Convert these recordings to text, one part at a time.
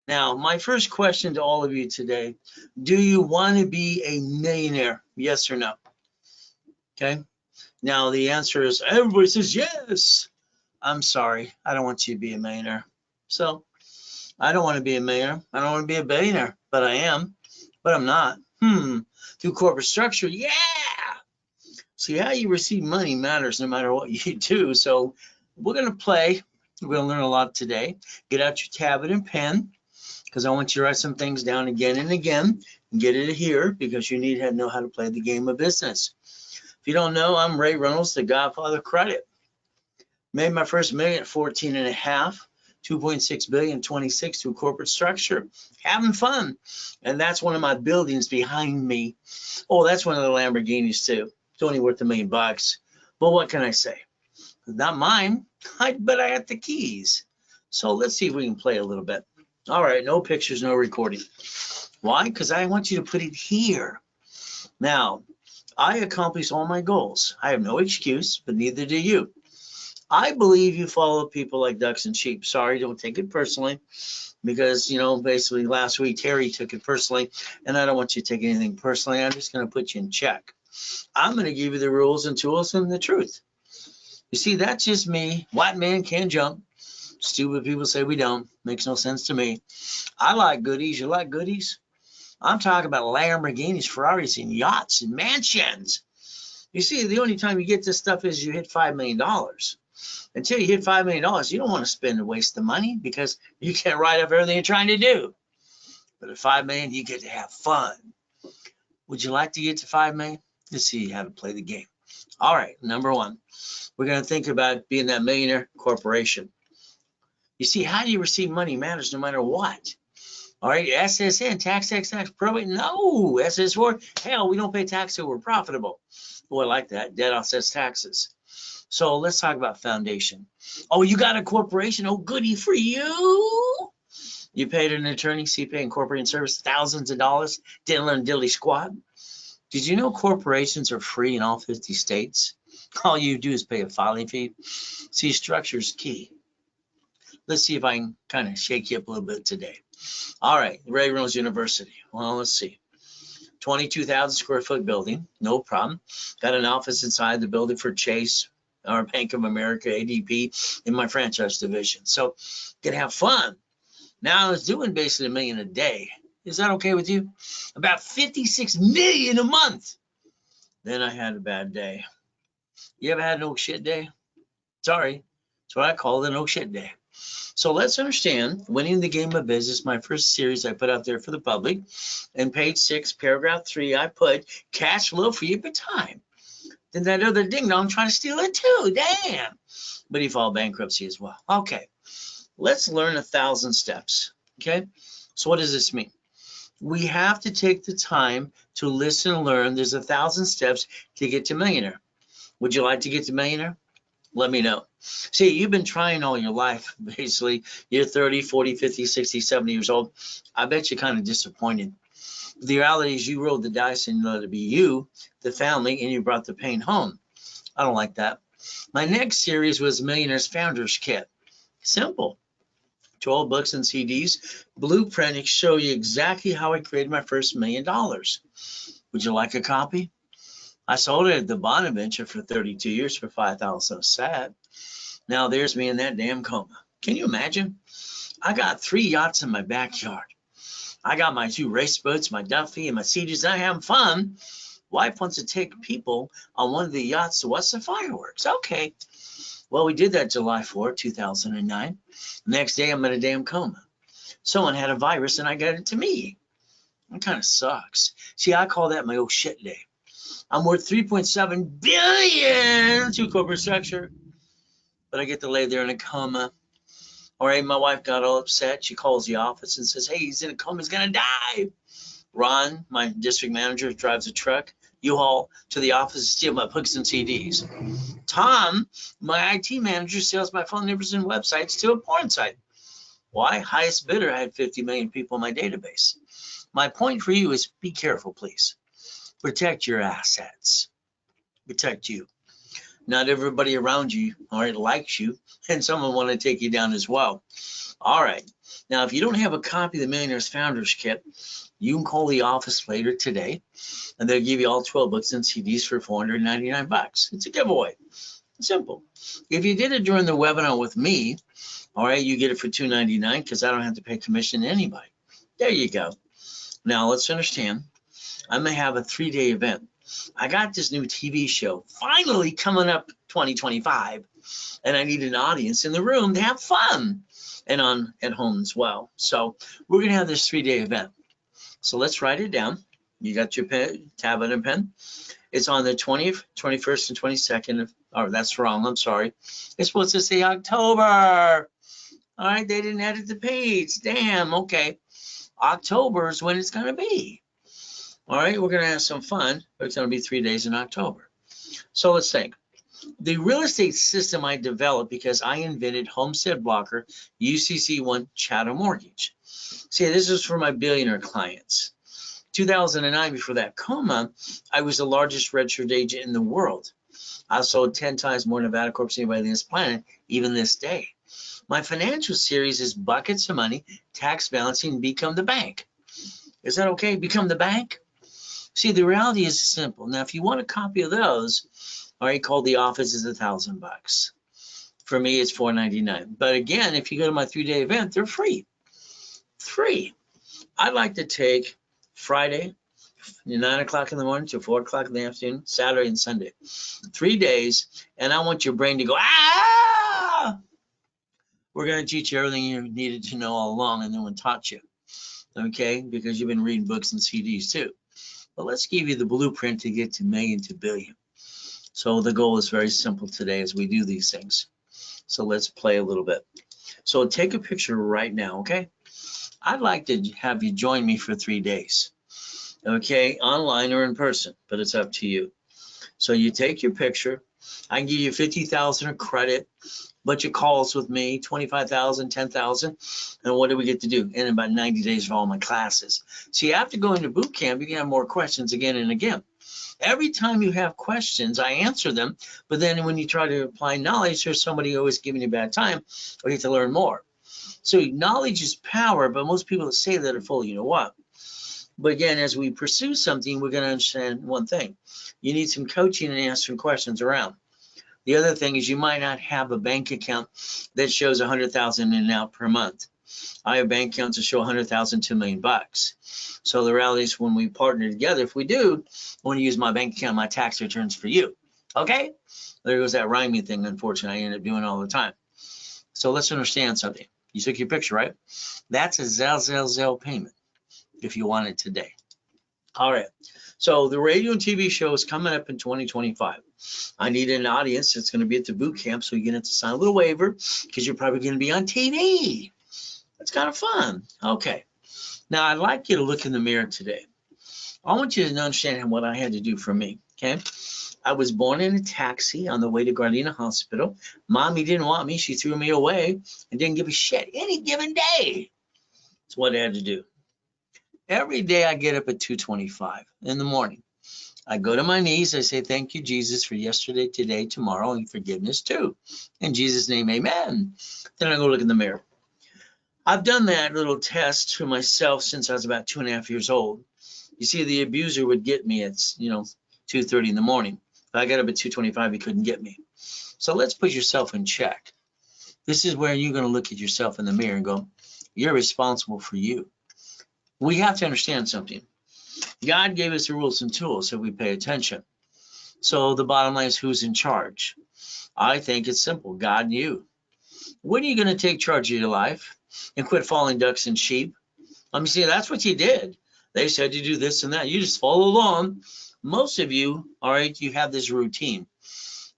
Now, my first question to all of you today, do you want to be a millionaire? Yes or no? Okay. Now, the answer is everybody says yes. I'm sorry. I don't want you to be a millionaire. So I don't want to be a millionaire. I don't want to be a billionaire, but I am, but I'm not. Through corporate structure, yeah. See, how you receive money matters no matter what you do. So we're going to play. We're going to learn a lot today. Get out your tablet and pen because I want you to write some things down again and again and get it here because you need to know how to play the game of business. If you don't know, I'm Ray Reynolds, the Godfather of Credit. Made my first million at 14 and a half, 2.6 billion, 26 through corporate structure. Having fun. And that's one of my buildings behind me. Oh, that's one of the Lamborghinis too. It's only worth $1 million. But what can I say? Not mine, but I got the keys. So let's see if we can play a little bit. All right, no pictures, no recording. Why? Because I want you to put it here. Now, I accomplish all my goals. I have no excuse, but neither do you. I believe you follow people like ducks and sheep. Sorry, don't take it personally because, basically last week Terry took it personally, and I don't want you to take anything personally. I'm just going to put you in check. I'm going to give you the rules and tools and the truth. You see, that's just me. White man can't jump. Stupid people say we don't. Makes no sense to me. I like goodies. You like goodies? I'm talking about Lamborghinis, Ferraris, and yachts and mansions. You see, the only time you get this stuff is you hit $5 million. Until you hit $5 million, you don't want to spend and waste the money because you can't write up everything you're trying to do. But at $5 million, you get to have fun. Would you like to get to $5 million? Let's see how to play the game. All right, number one, we're going to think about being that millionaire corporation. You see, how do you receive money matters no matter what. All right, SSN, tax, probate, no. SS4, hell, we don't pay tax so we're profitable. Oh, I like that. Debt offsets taxes. So let's talk about foundation. Oh, you got a corporation? Oh, goody for you. You paid an attorney, CPA, and corporate service thousands of dollars. Didn't learn dilly squat. Did you know corporations are free in all 50 states? All you do is pay a filing fee. See, structure is key. Let's see if I can kind of shake you up a little bit today. All right, Ray Reynolds University. Well, let's see. 22,000 square foot building, no problem. Got an office inside the building for Chase or Bank of America, ADP in my franchise division. So gonna have fun. Now I was doing basically $1 million a day. Is that okay with you? About 56 million a month. Then I had a bad day. You ever had an oh shit day? Sorry, that's what I call it, an oh shit day. So let's understand winning the game of business. My first series I put out there for the public. And page 6, paragraph 3, I put cash flow for you but time. Then that other ding dong trying to steal it too. Damn. But he filed bankruptcy as well. Okay. Let's learn 1,000 steps. Okay. So what does this mean? We have to take the time to listen and learn. There's 1,000 steps to get to millionaire. Would you like to get to millionaire? Let me know. See, you've been trying all your life, basically. You're 30, 40, 50, 60, 70 years old. I bet you're kind of disappointed. The reality is you rolled the dice and let it be you, the family, and you brought the pain home. I don't like that. My next series was Millionaires Founders Kit. Simple. 12 books and CDs. Blueprint to show you exactly how I created my first $1 million. Would you like a copy? I sold it at the Bonaventure for 32 years for $5,000. So sad. Now there's me in that damn coma. Can you imagine? I got 3 yachts in my backyard. I got my 2 race boats, my Duffy, and my CDs. I'm having fun. Wife wants to take people on one of the yachts to watch the fireworks. Okay. Well, we did that July 4, 2009. Next day, I'm in a damn coma. Someone had a virus, and I got it to me. It kind of sucks. See, I call that my oh shit day. I'm worth $3.7 billion to corporate structure, but I get to lay there in a coma. All right, my wife got all upset. She calls the office and says, hey, he's in a coma, he's going to die. Ron, my district manager, drives a truck, U-Haul, to the office to steal my books and CDs. Tom, my IT manager, sells my phone numbers and websites to a porn site. Why? Highest bidder, I had 50 million people in my database. My point for you is be careful, please. Protect your assets. Protect you. Not everybody around you, all right, likes you, and someone want to take you down as well. All right. Now, if you don't have a copy of the Millionaires Founders Kit, you can call the office later today, and they'll give you all 12 books and CDs for $499. It's a giveaway. Simple. If you did it during the webinar with me, all right, you get it for $299 because I don't have to pay commission to anybody. There you go. Now, let's understand. I'm going to have a 3-day event. I got this new TV show finally coming up 2025, and I need an audience in the room to have fun and on at home as well. So we're going to have this 3-day event. So let's write it down. You got your pen, tablet and pen. It's on the 20th, 21st, and 22nd. Oh, that's wrong. I'm sorry. It's supposed to say October. All right, they didn't edit the page. Damn, okay. October is when it's going to be. All right, we're going to have some fun, but it's going to be 3 days in October. So let's think. The real estate system I developed because I invented Homestead Blocker, UCC1 Chattel Mortgage. See, this is for my billionaire clients. 2009, before that coma, I was the largest registered agent in the world. I sold 10 times more Nevada Corps than anybody on this planet, even this day. My financial series is Buckets of Money, Tax Balancing, Become the Bank. Is that okay? Become the bank? See, the reality is simple. Now, if you want a copy of those, all right, call the office is $1,000. For me, it's $499. But again, if you go to my 3-day event, they're free. Free. I'd like to take Friday, 9 o'clock in the morning to 4 o'clock in the afternoon, Saturday and Sunday. 3 days, and I want your brain to go, ah! We're going to teach you everything you needed to know all along and no one taught you, okay? Because you've been reading books and CDs too. But let's give you the blueprint to get to million to billion. So the goal is very simple today as we do these things. So let's play a little bit. So take a picture right now, okay? I'd like to have you join me for 3 days, okay? Online or in person, but it's up to you. So you take your picture. I can give you 50,000 of credit, bunch of calls with me, 25,000, 10,000. And what do we get to do? In about 90 days for all my classes. So you have to go into boot camp. You can have more questions again and again. Every time you have questions, I answer them. But then when you try to apply knowledge, there's somebody always giving you a bad time, or you have to learn more. So knowledge is power, but most people that say that are full of you know what. But again, as we pursue something, we're going to understand one thing. You need some coaching and answering questions around. The other thing is you might not have a bank account that shows 100,000 in and out per month. I have bank accounts that show 100,000 to $1 million. So the reality is when we partner together, if we do, I want to use my bank account, my tax returns for you. Okay? There goes that rhyming thing, unfortunately, I end up doing all the time. So let's understand something. You took your picture, right? That's a Zelle payment if you want it today. All right. So the radio and TV show is coming up in 2025. I need an audience that's going to be at the boot camp, so you're going to have to sign a little waiver because you're probably going to be on TV. That's kind of fun. Okay. Now, I'd like you to look in the mirror today. I want you to understand what I had to do for me, okay? I was born in a taxi on the way to Gardena Hospital. Mommy didn't want me. She threw me away and didn't give a shit any given day. That's what I had to do. Every day I get up at 2:25 in the morning. I go to my knees. I say, thank you, Jesus, for yesterday, today, tomorrow, and forgiveness too. In Jesus' name, amen. Then I go look in the mirror. I've done that little test for myself since I was about 2.5 years old. You see, the abuser would get me at, 2:30 in the morning. If I got up at 2:25, he couldn't get me. So let's put yourself in check. This is where you're going to look at yourself in the mirror and go, you're responsible for you. We have to understand something. God gave us the rules and tools so we pay attention. So the bottom line is who's in charge? I think it's simple, God and you. When are you going to take charge of your life and quit following ducks and sheep? Let me see, that's what you did. They said to do this and that. You just follow along. Most of you, all right, you have this routine.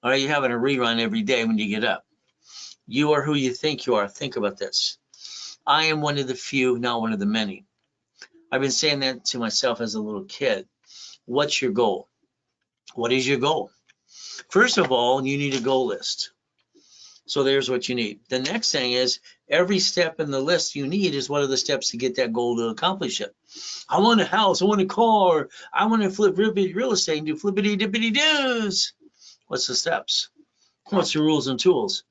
All right, you're having a rerun every day when you get up. You are who you think you are. Think about this. I am one of the few, not one of the many. I've been saying that to myself as a little kid. What's your goal? What is your goal? First of all, you need a goal list. So there's what you need. The next thing is every step in the list you need is what are the steps to get that goal to accomplish it. I want a house. I want a car. I want to flip real estate and do flippity dippity doos. What's the steps? What's the rules and tools?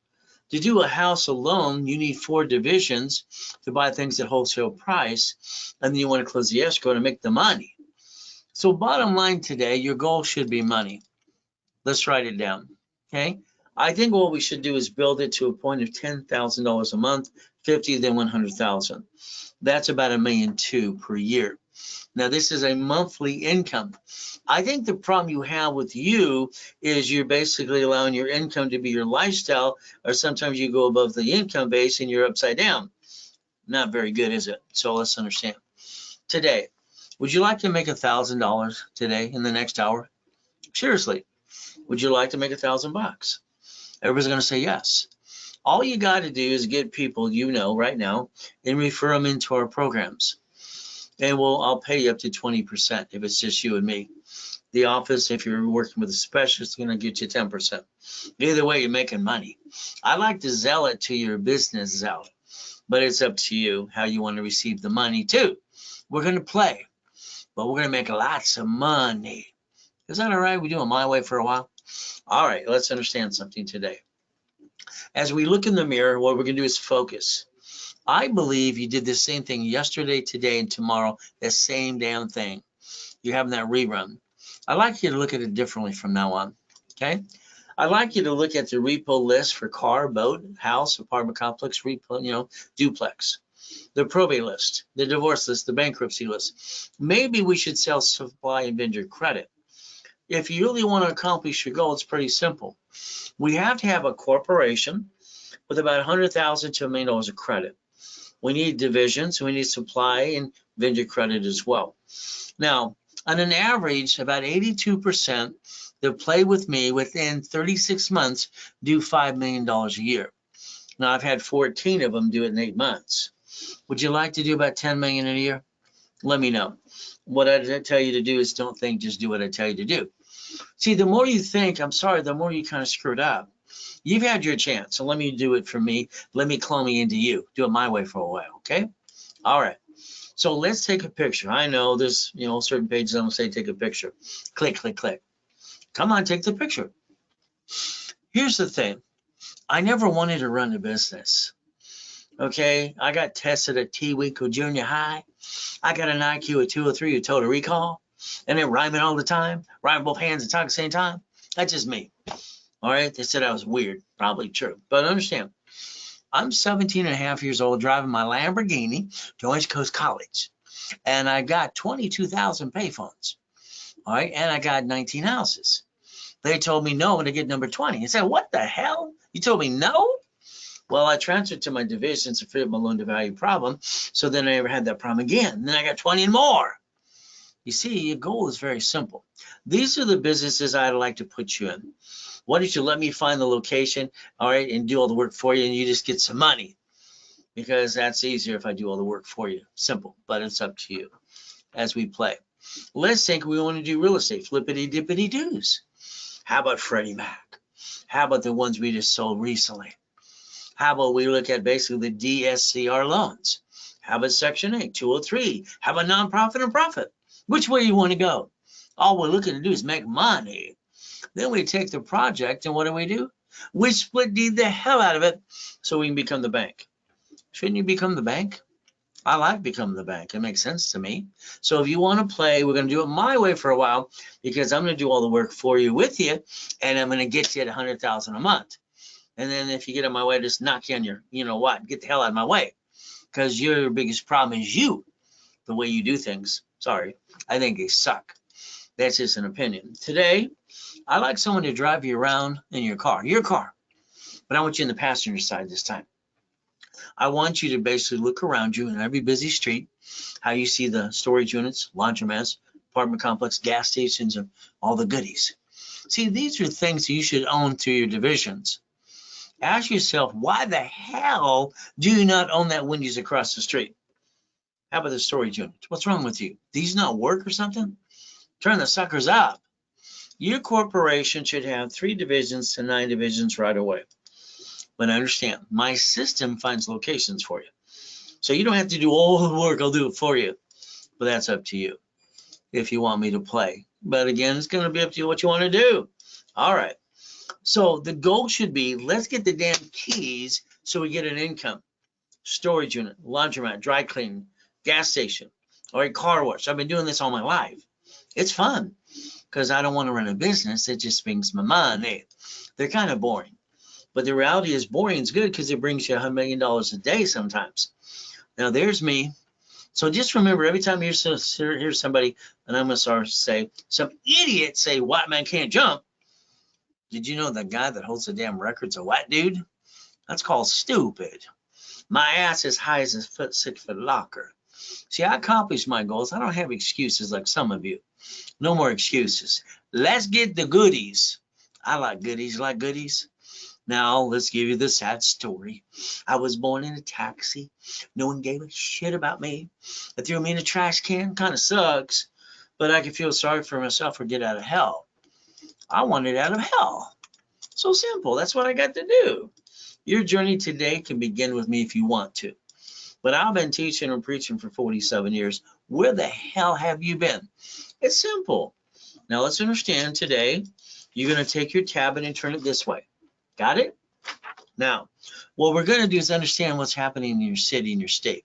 To do a house alone, you need 4 divisions to buy things at wholesale price, and then you want to close the escrow to make the money. So bottom line today, your goal should be money. Let's write it down, okay? I think what we should do is build it to a point of $10,000 a month, 50, then 100,000. That's about $1.2 million per year. Now, this is a monthly income. I think the problem you have with you is you're basically allowing your income to be your lifestyle, or sometimes you go above the income base and you're upside down. Not very good, is it? So let's understand. Today, would you like to make $1,000 today in the next hour? Seriously, would you like to make $1,000? Everybody's going to say yes. All you got to do is get people you know right now and refer them into our programs. And I'll pay you up to 20% if it's just you and me. The office, if you're working with a specialist, is going to get you 10%. Either way, you're making money. I like to sell it to your business Zelle, but it's up to you how you want to receive the money too. We're going to play, but we're going to make lots of money. Is that all right? We do it my way for a while? All right, let's understand something today. As we look in the mirror, what we're going to do is focus. I believe you did the same thing yesterday, today, and tomorrow, the same damn thing. You're having that rerun. I'd like you to look at it differently from now on, okay? I'd like you to look at the repo list for car, boat, house, apartment complex, repo, duplex, the probate list, the divorce list, the bankruptcy list. Maybe we should sell supply and vendor credit. If you really want to accomplish your goal, it's pretty simple. We have to have a corporation with about $100,000 to $1 million of credit. We need divisions, we need supply and vendor credit as well. Now, on an average, about 82% that play with me within 36 months do $5 million a year. Now, I've had 14 of them do it in 8 months. Would you like to do about 10 million in a year? Let me know. What I tell you to do is don't think, just do what I tell you to do. See, the more you think, the more you kind of screwed up. You've had your chance, so let me do it for me. Let me clone me into you. Do it my way for a while, okay? All right. So let's take a picture. I know there's, certain pages don't say take a picture. Click, click, click. Come on, take the picture. Here's the thing. I never wanted to run a business, okay? I got tested at T-Winkle Junior High. I got an IQ of 203 with total recall, and then rhyming all the time, rhyming both hands and talk at the same time. That's just me. All right, they said I was weird. Probably true, but understand, I'm 17 and a half years old driving my Lamborghini to Orange Coast College, and I got 22,000 payphones, all right, and I got 19 houses. They told me no to get number 20. I said, what the hell? You told me no? Well, I transferred to my divisions to fit my loan to value problem, so then I never had that problem again. And then I got 20 and more. You see, your goal is very simple. These are the businesses I'd like to put you in. Why don't you let me find the location, all right, and do all the work for you, and you just get some money, because that's easier if I do all the work for you. Simple, but it's up to you as we play. Let's think we want to do real estate, flippity dippity doos. How about Freddie Mac? How about the ones we just sold recently? How about we look at basically the DSCR loans? How about Section 8, 203? How about nonprofit and profit? Which way you want to go? All we're looking to do is make money. Then we take the project, and what do? We split deed the hell out of it so we can become the bank. Shouldn't you become the bank? I like becoming the bank. It makes sense to me. So if you want to play, we're going to do it my way for a while, because I'm going to do all the work for you with you, and I'm going to get you at 100,000 a month. And then if you get on my way, just knock you on your, get the hell out of my way, because your biggest problem is you, the way you do things. Sorry, I think they suck. That's just an opinion. Today, I like someone to drive you around in your car, but I want you in the passenger side this time. I want you to basically look around you in every busy street, how you see the storage units, laundromats, apartment complex, gas stations, and all the goodies. See, these are things you should own through your divisions. Ask yourself, why the hell do you not own that Wendy's across the street? How about the storage unit? What's wrong with you? These not work or something? Turn the suckers up. Your corporation should have 3 divisions to 9 divisions right away. But understand, my system finds locations for you. So you don't have to do all the work, I'll do it for you. But that's up to you if you want me to play. But again, it's going to be up to you what you want to do. All right. So the goal should be, let's get the damn keys so we get an income. Storage unit, laundromat, dry cleaning, gas station, or a car wash. I've been doing this all my life. It's fun because I don't want to run a business. It just brings my money. They're kind of boring. But the reality is boring is good because it brings you $1 million a day sometimes. Now there's me. So just remember, every time you hear somebody, and I'm going to start to say, some idiot say, white man can't jump. Did you know the guy that holds the damn record's a white dude? That's called stupid. My ass is high as a 6-foot locker. See, I accomplished my goals. I don't have excuses like some of you. No more excuses. Let's get the goodies. I like goodies. Like goodies? Now, let's give you the sad story. I was born in a taxi. No one gave a shit about me. They threw me in a trash can. Kind of sucks. But I can feel sorry for myself or get out of hell. I wanted out of hell. So simple. That's what I got to do. Your journey today can begin with me if you want to. But I've been teaching and preaching for 47 years. Where the hell have you been? It's simple. Now let's understand today, you're going to take your tablet and turn it this way. Got it? Now, what we're going to do is understand what's happening in your city and your state.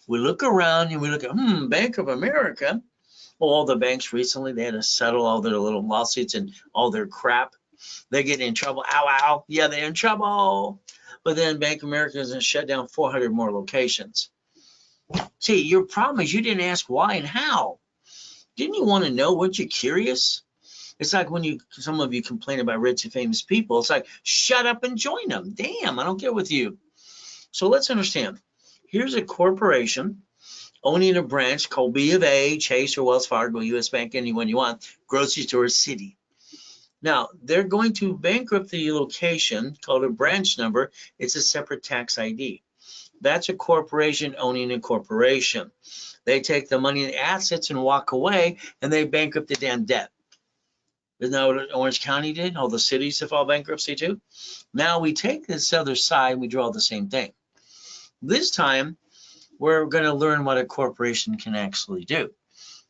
We look around and we look at, Bank of America. Well, all the banks recently, they had to settle all their little lawsuits and all their crap. They're getting in trouble. Ow, ow. Yeah, they're in trouble. But then Bank of America is going to shut down 400 more locations. See, your problem is you didn't ask why and how. Didn't you want to know? Weren't you curious? It's like when some of you complain about rich and famous people. It's like, shut up and join them. Damn, I don't get with you. So let's understand. Here's a corporation owning a branch called B of A, Chase or Wells Fargo, US Bank, anyone you want, grocery store, city. Now, they're going to bankrupt the location called a branch number. It's a separate tax ID. That's a corporation owning a corporation. They take the money and assets and walk away, and they bankrupt the damn debt. Isn't that what Orange County did? All the cities have filed bankruptcy too. Now we take this other side, we draw the same thing. This time, we're going to learn what a corporation can actually do.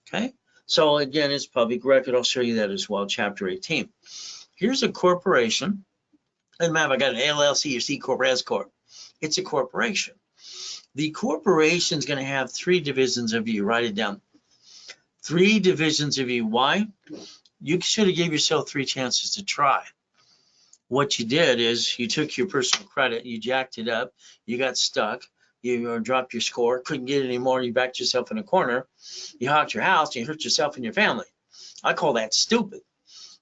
Okay? So again, it's public record. I'll show you that as well, chapter 18. Here's a corporation. Doesn't matter if I got an LLC or C Corp or S Corp. It's a corporation. The corporation is going to have 3 divisions of you. Write it down. 3 divisions of you. Why? You should have gave yourself 3 chances to try. What you did is you took your personal credit, you jacked it up, you got stuck, you dropped your score, couldn't get it anymore, you backed yourself in a corner, you hawked your house, and you hurt yourself and your family. I call that stupid.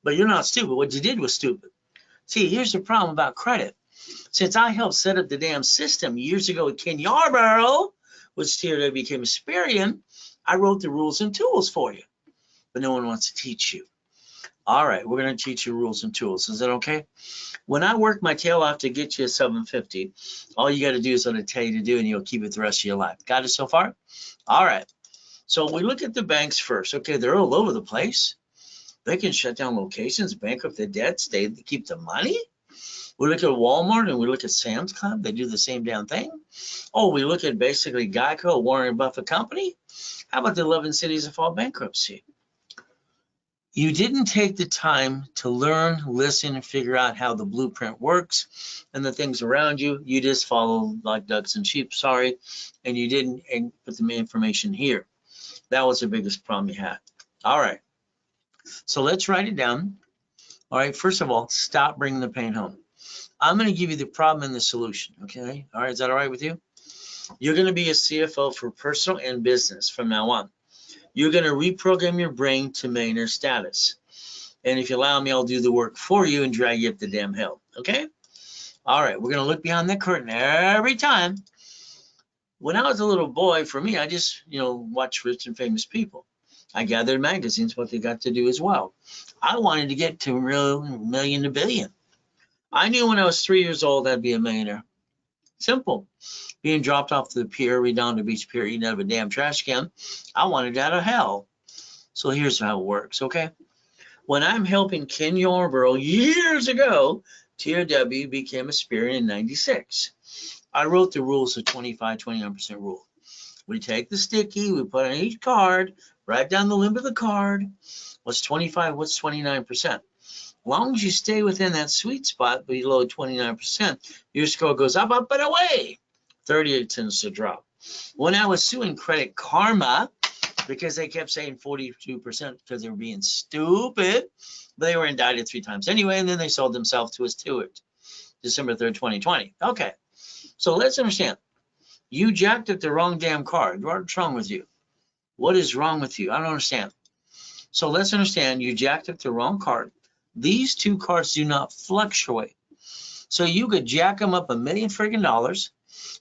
But you're not stupid. What you did was stupid. See, here's the problem about credit. Since I helped set up the damn system years ago with Ken Yarborough, which TRW became Experian, I wrote the rules and tools for you. But no one wants to teach you. All right, we're going to teach you rules and tools. Is that okay? When I work my tail off to get you a 750, all you got to do is what I tell you to do, and you'll keep it the rest of your life. Got it so far? All right. So we look at the banks first. Okay, they're all over the place. They can shut down locations, bankrupt the debt, keep the money. We look at Walmart and we look at Sam's Club. They do the same damn thing. Oh, we look at basically Geico, Warren Buffett Company. How about the 11 cities that filed bankruptcy? You didn't take the time to learn, listen, and figure out how the blueprint works and the things around you. You just follow like ducks and sheep, sorry, and you didn't put the information here. That was the biggest problem you had. All right, so let's write it down. All right, first of all, stop bringing the pain home. I'm going to give you the problem and the solution, okay? All right, is that all right with you? You're going to be a CFO for personal and business from now on. You're going to reprogram your brain to millionaire status. And if you allow me, I'll do the work for you and drag you up the damn hill, okay? All right, we're going to look behind that curtain every time. When I was a little boy, for me, I just, watched rich and famous people. I gathered magazines, what they got to do as well. I wanted to get to real million to billion. I knew when I was 3 years old, I'd be a millionaire. Simple. Being dropped off the pier, Redondo Beach Pier, eating out of a damn trash can. I wanted out of hell. So here's how it works, okay? When I'm helping Ken Yarborough years ago, TRW became Experian in 96. I wrote the rules of 25-29% rule. We take the sticky, we put on each card, write down the limit of the card. What's 25? What's 29%? long as you stay within that sweet spot below 29%, your score goes up, up, and away. 38 tends to drop. When I was suing Credit Karma, because they kept saying 42% because they were being stupid, but they were indicted 3 times anyway, and then they sold themselves to a steward, December 3rd, 2020. Okay, so let's understand. You jacked up the wrong damn card. What's wrong with you? What is wrong with you? I don't understand. So let's understand, you jacked up the wrong card. These 2 cards do not fluctuate. So you could jack them up $1 million friggin' dollars.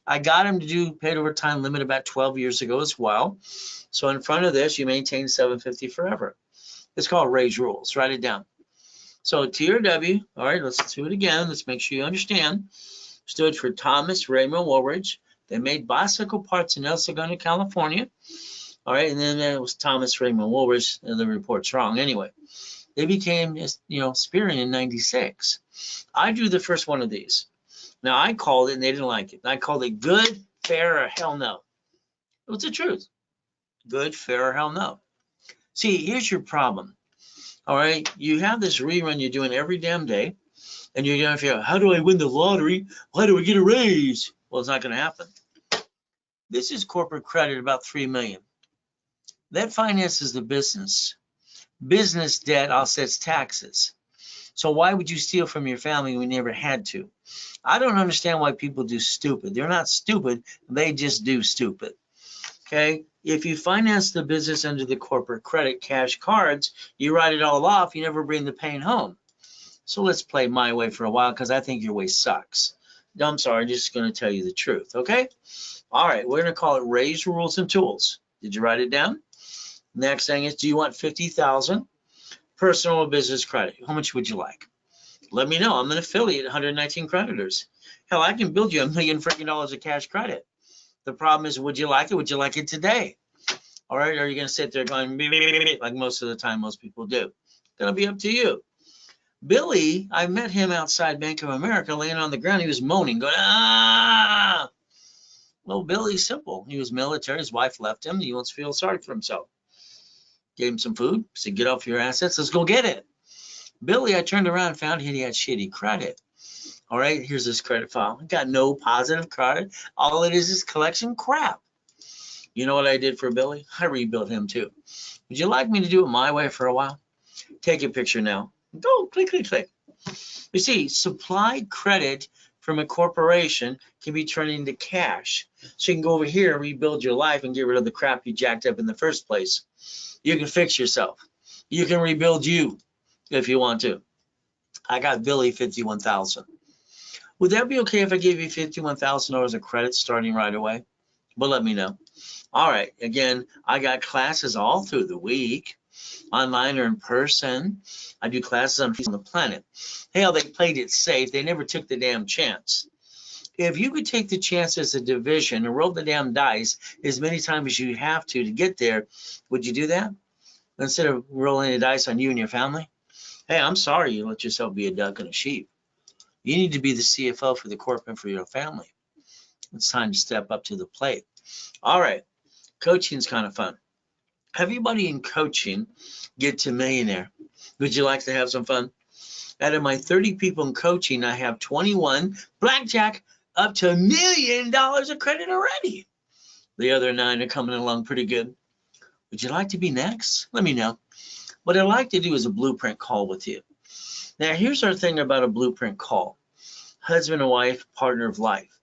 I got him to do paid over time limit about 12 years ago as well. So in front of this, you maintain 750 forever. It's called Ray's Rules. Write it down. So TRW, all right, let's do it again. Let's make sure you understand. Stood for Thomas Raymond Woolridge. They made bicycle parts in El Segundo, California. All right, and then it was Thomas Raymond Woolridge, and the report's wrong anyway. They became, Spirin in 96. I drew the first one of these. Now, I called it, and they didn't like it. I called it good, fair, or hell no. It was the truth. Good, fair, or hell no. See, here's your problem. All right, you have this rerun you're doing every damn day, and you're going to figure out, how do I win the lottery? Why do I get a raise? Well, it's not going to happen. This is corporate credit, about $3 million. That finances the business. Business debt offsets taxes. So why would you steal from your family when you never had to? I don't understand why people do stupid. They're not stupid. They just do stupid. Okay? If you finance the business under the corporate credit cash cards, you write it all off. You never bring the pain home. So let's play my way for a while because I think your way sucks. No, I'm sorry. I'm just going to tell you the truth. Okay? All right. We're going to call it Ray's Rules and Tools. Did you write it down? Next thing is, do you want $50,000 personal or business credit? How much would you like? Let me know. I'm an affiliate, 119 creditors. Hell, I can build you $1 million freaking dollars of cash credit. The problem is, would you like it? Would you like it today? All right, or are you going to sit there going, like most of the time most people do? It's going to be up to you. Billy, I met him outside Bank of America, laying on the ground. He was moaning, going, ah. Well, Billy's simple. He was military. His wife left him. He wants to feel sorry for himself. Gave him some food, said, get off your assets, let's go get it. Billy, I turned around and found he had shitty credit. All right, here's his credit file. Got no positive credit. All it is collection crap. You know what I did for Billy? I rebuilt him too. Would you like me to do it my way for a while? Take a picture now. Go, click, click, click. You see, supplied credit from a corporation can be turned into cash. So you can go over here and rebuild your life and get rid of the crap you jacked up in the first place. You can fix yourself. You can rebuild you if you want to. I got Billy $51,000. Would that be okay if I gave you $51,000 of credit starting right away? Well, let me know. All right. Again, I got classes all through the week, online or in person. I do classes on the planet. Hell, they played it safe. They never took the damn chance. If you could take the chance as a division and roll the damn dice as many times as you have to get there, would you do that? Instead of rolling the dice on you and your family? Hey, I'm sorry you let yourself be a duck and a sheep. You need to be the CFO for the corporate for your family. It's time to step up to the plate. All right, coaching's kind of fun. Everybody in coaching get to millionaire. Would you like to have some fun? Out of my 30 people in coaching, I have 21 blackjack up to $1 million of credit already. The other 9 are coming along pretty good. Would you like to be next? Let me know. What I'd like to do is a blueprint call with you. Now, here's our thing about a blueprint call. Husband and wife, partner of life.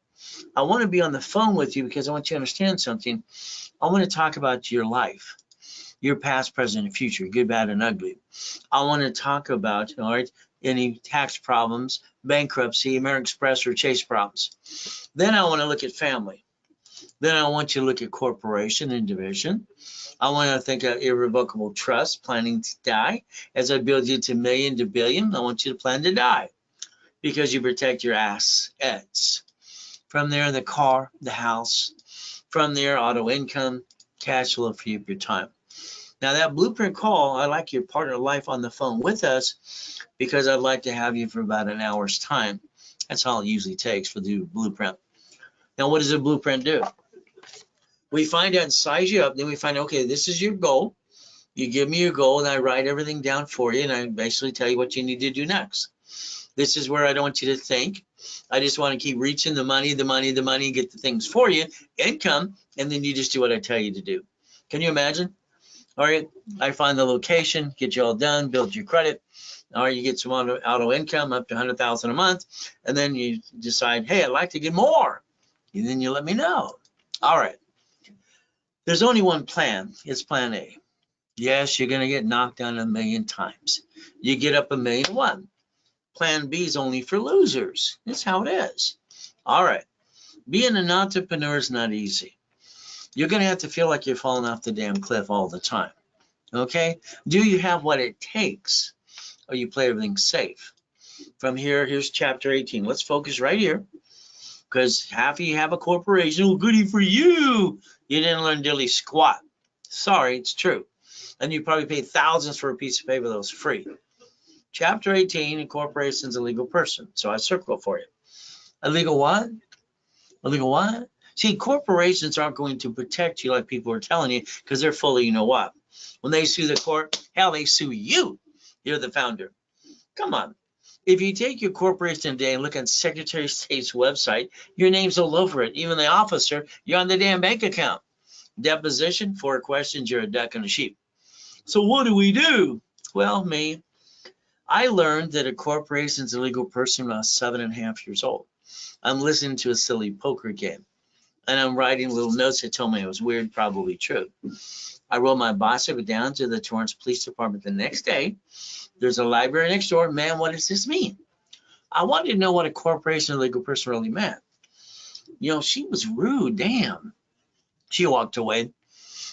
I want to be on the phone with you because I want you to understand something. I want to talk about your life, your past, present, and future, good, bad, and ugly. I want to talk about, all right, any tax problems, bankruptcy, American Express, or Chase problems. Then I want to look at family. Then I want you to look at corporation and division. I want to think of irrevocable trust, planning to die. As I build you to million to billion, I want you to plan to die because you protect your assets. From there, the car, the house. From there, auto income, cash flow for you, your time. Now, that blueprint call, I like your partner of life on the phone with us because I'd like to have you for about an hour's time. That's all it usually takes for the blueprint. Now, what does a blueprint do? We find out and size you up. Then we find, okay, this is your goal. You give me your goal and I write everything down for you and I basically tell you what you need to do next. This is where I don't want you to think. I just want to keep reaching the money, get the things for you, income, and then you just do what I tell you to do. Can you imagine? All right, I find the location, get you all done, build your credit. All right, you get some auto income up to 100,000 a month, and then you decide, hey, I'd like to get more. And then you let me know. All right. There's only one plan. It's plan A. Yes, you're going to get knocked down 1,000,000 times. You get up 1,000,001. Plan B is only for losers. That's how it is. All right. Being an entrepreneur is not easy. You're going to have to feel like you're falling off the damn cliff all the time. Okay? Do you have what it takes? Or you play everything safe? From here, here's chapter 18. Let's focus right here. Because half of you have a corporation. Well, goody for you. You didn't learn diddly squat. Sorry, it's true. And you probably paid thousands for a piece of paper that was free. Chapter 18, a corporation is a legal person. So I circle for you. A legal what? A legal what? See, corporations aren't going to protect you like people are telling you because they're full of you know what. When they sue the court, hell, they sue you. You're the founder. Come on. If you take your corporation today and look on Secretary of State's website, your name's all over it. Even the officer, you're on the damn bank account. Deposition, 4 questions, you're a duck and a sheep. So what do we do? Well, me, I learned that a corporation is a legal person when I was 7.5 years old. I'm listening to a silly poker game, and I'm writing little notes that told me it was weird, probably true. I wrote my bicycle down to the Torrance Police Department the next day. There's a library next door. Man, what does this mean? I wanted to know what a corporation or legal person really meant. You know, she was rude, damn. She walked away.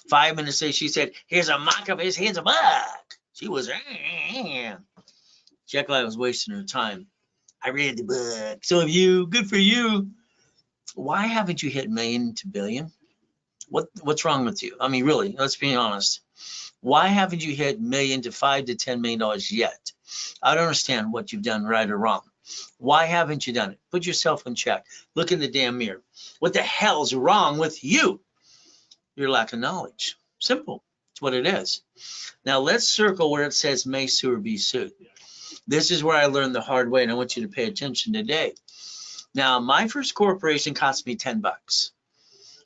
5 minutes later, she said, here's a mock of his here's a buck. She was, Check like I was wasting her time. I read the book. So have you, good for you. Why haven't you hit million to billion? What's wrong with you? I mean, really, let's be honest. Why haven't you hit million to $5 to $10 million yet? I don't understand what you've done right or wrong. Why haven't you done it? Put yourself in check. Look in the damn mirror. What the hell's wrong with you? Your lack of knowledge. Simple. It's what it is. Now let's circle where it says may sue or be sued. This is where I learned the hard way, and I want you to pay attention today. Now, my first corporation cost me $10.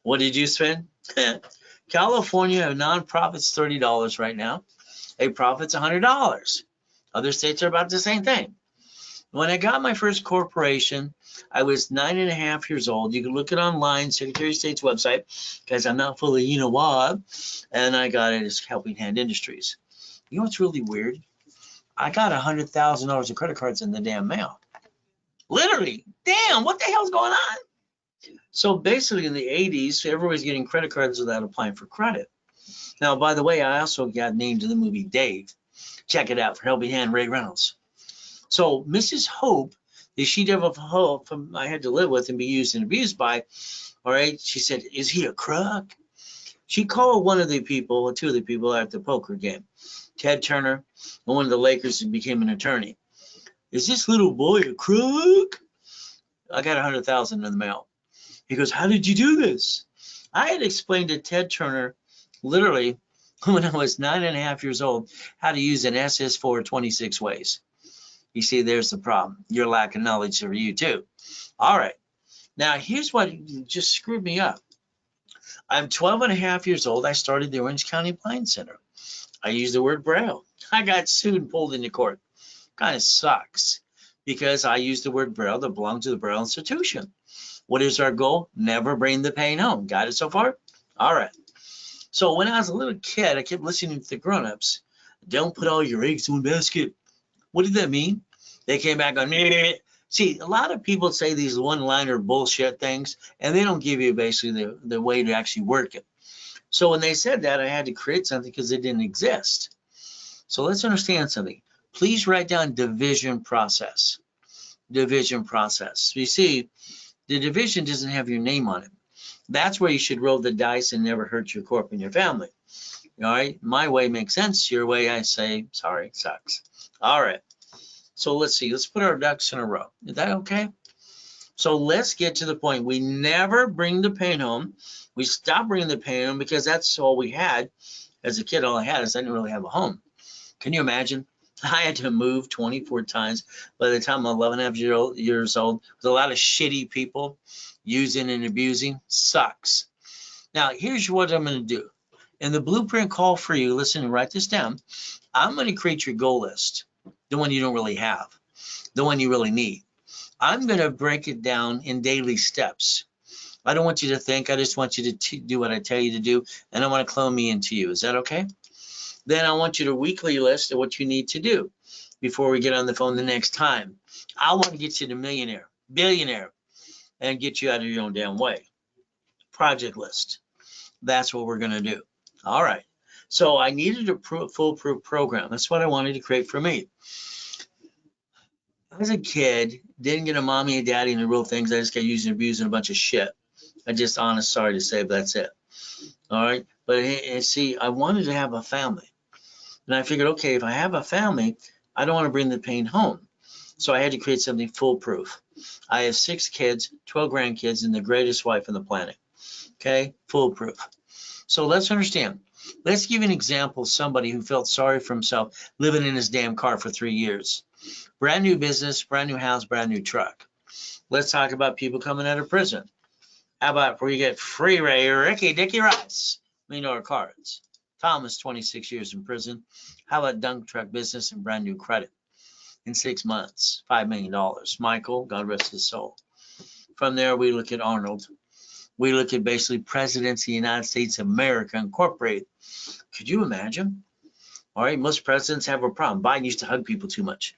What did you spend? California, a nonprofit's $30 right now. A profit's $100. Other states are about the same thing. When I got my first corporation, I was 9.5 years old. You can look it online, Secretary of State's website, because I'm not full of you know what. And I got it as Helping Hand Industries. You know what's really weird? I got $100,000 of credit cards in the damn mail. Literally. Damn, what the hell's going on? So basically in the 80s, everybody's getting credit cards without applying for credit. Now, by the way, I also got named in the movie Dave. Check it out for Helping Hand, Ray Reynolds. So Mrs. Hope, the she-devil of hope I had to live with and be used and abused by, all right, she said, is he a crook? She called one of the people, 2 of the people at the poker game, Ted Turner, and one of the Lakers who became an attorney. Is this little boy a crook? I got $100,000 in the mail. He goes, how did you do this? I had explained to Ted Turner, literally, when I was 9.5 years old, how to use an SS4 26 ways. You see, there's the problem. Your lack of knowledge for you too. All right. Now, here's what just screwed me up. I'm 12.5 years old. I started the Orange County Blind Center. I used the word Braille. I got sued and pulled into court. Kind of sucks because I used the word Braille that belonged to the Braille Institution. What is our goal? Never bring the pain home. Got it so far? All right. So when I was a little kid, I kept listening to the grown-ups. Don't put all your eggs in one basket. What did that mean? They came back on, meh. See, a lot of people say these one-liner bullshit things, and they don't give you basically the way to actually work it. So when they said that, I had to create something because it didn't exist. So let's understand something. Please write down division process. Division process. You see, the division doesn't have your name on it. That's where you should roll the dice and never hurt your corp and your family. All right, my way makes sense. Your way, I say, sorry, sucks. All right, so let's see. Let's put our ducks in a row. Is that okay? So let's get to the point. We never bring the pain home. We stop bringing the pain home because that's all we had. As a kid, all I had is I didn't really have a home. Can you imagine? I had to move 24 times by the time I'm 11 and a half years old with a lot of shitty people using and abusing. Sucks. Now, here's what I'm going to do. In the blueprint call for you, listen and write this down. I'm going to create your goal list, the one you don't really have, the one you really need. I'm going to break it down in daily steps. I don't want you to think. I just want you to do what I tell you to do, and I want to clone me into you. Is that okay? Then I want you to weekly list of what you need to do before we get on the phone the next time. I want to get you to millionaire, billionaire, and get you out of your own damn way. Project list. That's what we're going to do. All right. So I needed a foolproof program. That's what I wanted to create for me. As a kid, didn't get a mommy and daddy and the real things. I just got using, abusing a bunch of shit. I just honest, sorry to say, but that's it. All right. But see, I wanted to have a family. And I figured, okay, if I have a family, I don't want to bring the pain home. So I had to create something foolproof. I have 6 kids, 12 grandkids, and the greatest wife on the planet. Okay, foolproof. So let's understand. Let's give an example of somebody who felt sorry for himself living in his damn car for 3 years. Brand new business, brand new house, brand new truck. Let's talk about people coming out of prison. How about where you get free Ricky Dicky Rice? We know our cards. Thomas, 26 years in prison. How about dunk truck business and brand new credit? In 6 months, $5 million. Michael, God rest his soul. From there, we look at Arnold. We look at basically presidents of the United States of America Incorporated. Could you imagine? All right, most presidents have a problem. Biden used to hug people too much.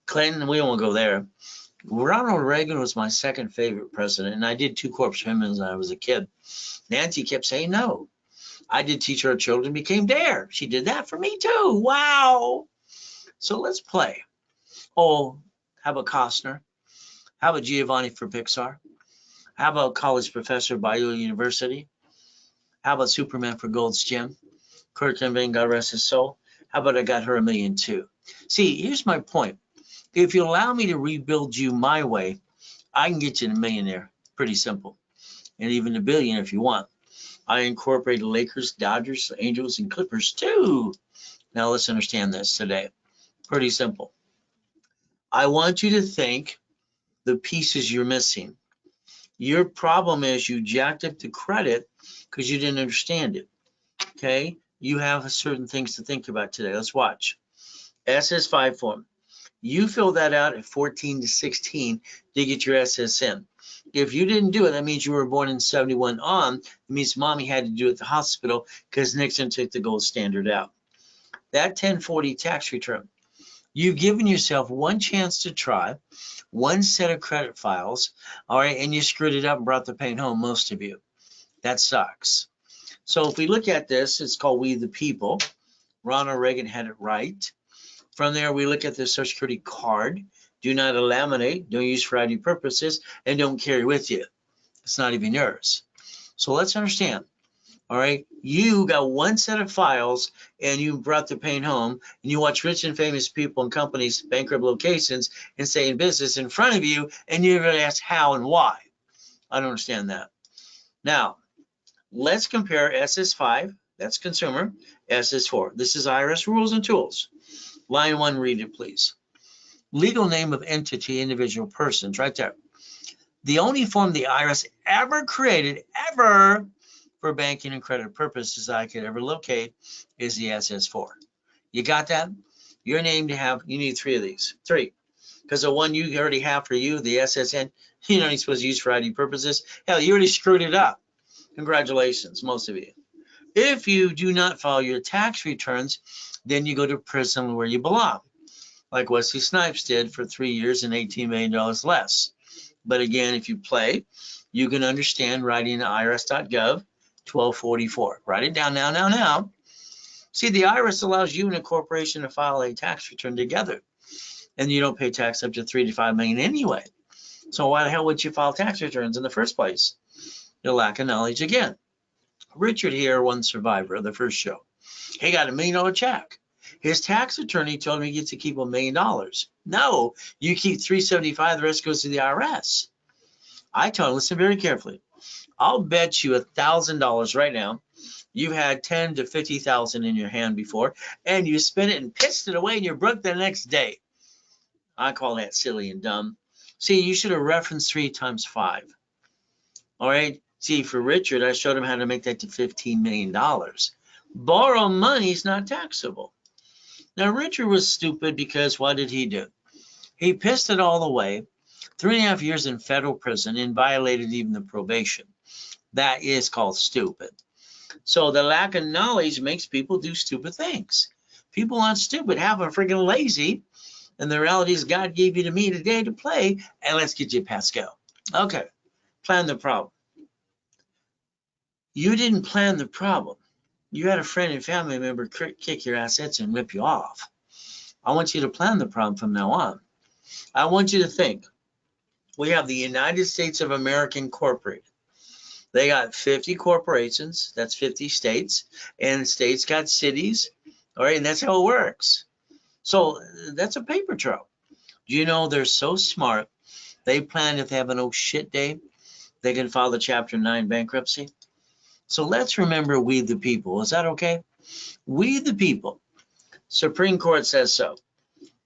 Clinton, we won't go there. Ronald Reagan was my second favorite president, and I did 2 corpse for him when I was a kid. Nancy kept saying no. I did Teach Our Children Became Dare. She did that for me too. Wow. So let's play. Oh, how about Costner? How about Giovanni for Pixar? How about college professor at Biola University? How about Superman for Gold's Gym? Kurt Cobain, God rest his soul. How about I got her $1 million too? See, here's my point. If you allow me to rebuild you my way, I can get you to millionaire. Pretty simple. And even a billion if you want. I incorporated Lakers, Dodgers, Angels, and Clippers too. Now let's understand this today. Pretty simple. I want you to think the pieces you're missing. Your problem is you jacked up the credit because you didn't understand it. Okay? You have certain things to think about today. Let's watch. SS5 form. You fill that out at 14 to 16 to get your SSN. If you didn't do it, that means you were born in 71 on. It means mommy had to do it at the hospital because Nixon took the gold standard out. That 1040 tax return. You've given yourself one chance to try, one set of credit files, all right, and you screwed it up and brought the pain home, most of you. That sucks. So if we look at this, it's called We the People. Ronald Reagan had it right. From there, we look at the Social Security card. Do not laminate, don't use for ID purposes, and don't carry with you. It's not even yours. So let's understand. All right, you got one set of files and you brought the pain home, and you watch rich and famous people and companies, bankrupt locations, and stay in business in front of you, and you're going to ask how and why. I don't understand that. Now, let's compare SS5, that's consumer, SS4. This is IRS rules and tools. Line 1, read it, please. Legal name of entity, individual persons, right there. The only form the IRS ever created, ever, for banking and credit purposes I could ever locate is the SS4. You got that? Your name to have, you need 3 of these. 3. Because the one you already have for you, the SSN, you're not supposed to use for ID purposes. Hell, you already screwed it up. Congratulations, most of you. If you do not file your tax returns, then you go to prison where you belong, like Wesley Snipes did for 3 years and $18 million less. But again, if you play, you can understand writing to irs.gov 1244. Write it down now. See, the IRS allows you and a corporation to file a tax return together, and you don't pay tax up to $3 to $5 million anyway. So why the hell would you file tax returns in the first place? Your lack of knowledge again. Richard here, one survivor of the first show. He got $1 million check. His tax attorney told him he gets to keep $1 million. No, you keep $375, the rest goes to the IRS. I told him, listen very carefully. I'll bet you $1,000 right now You had 10 to 50,000 in your hand before, and you spent it and pissed it away, and you're broke the next day. I call that silly and dumb. See, you should have referenced 3 times 5. All right. See, for Richard, I showed him how to make that to $15 million. Borrow money is not taxable. Now, Richard was stupid because what did he do? He pissed it all away, 3.5 years in federal prison, and violated even the probation. That is called stupid. So the lack of knowledge makes people do stupid things. People aren't stupid, half are freaking lazy. And the reality is God gave you to me today to play, and let's get you past go. Okay, plan the problem. You didn't plan the problem. You had a friend and family member kick your assets and rip you off. I want you to plan the problem from now on. I want you to think. We have the United States of America Incorporated. They got 50 corporations, that's 50 states, and states got cities, all right, and that's how it works. So that's a paper trail. Do you know they're so smart, they plan if they have an oh shit day, they can file the Chapter 9 bankruptcy. So let's remember we the people. Is that okay? We the people. Supreme Court says so.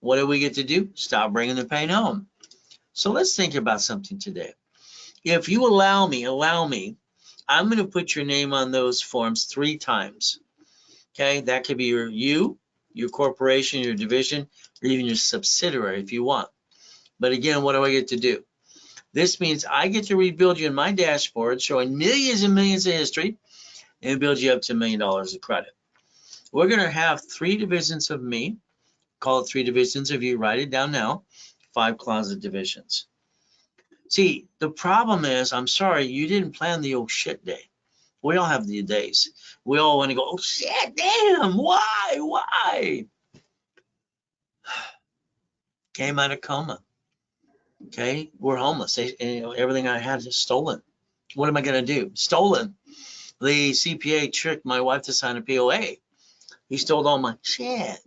What do we get to do? Stop bringing the pain home. So let's think about something today. If you allow me, I'm going to put your name on those forms 3 times. Okay, that could be your corporation, your division, or even your subsidiary if you want. But again, what do I get to do? This means I get to rebuild you in my dashboard, showing millions and millions of history, and build you up to $1 million of credit. We're going to have 3 divisions of me. Call it 3 divisions of you. Write it down now. 5 closet divisions. See, the problem is, I'm sorry, you didn't plan the oh shit day. We all have the days. We all want to go, oh shit, damn, why? Came out of coma. Okay, we're homeless. Everything I had is stolen. What am I going to do? Stolen. The CPA tricked my wife to sign a POA. He stole all my shit.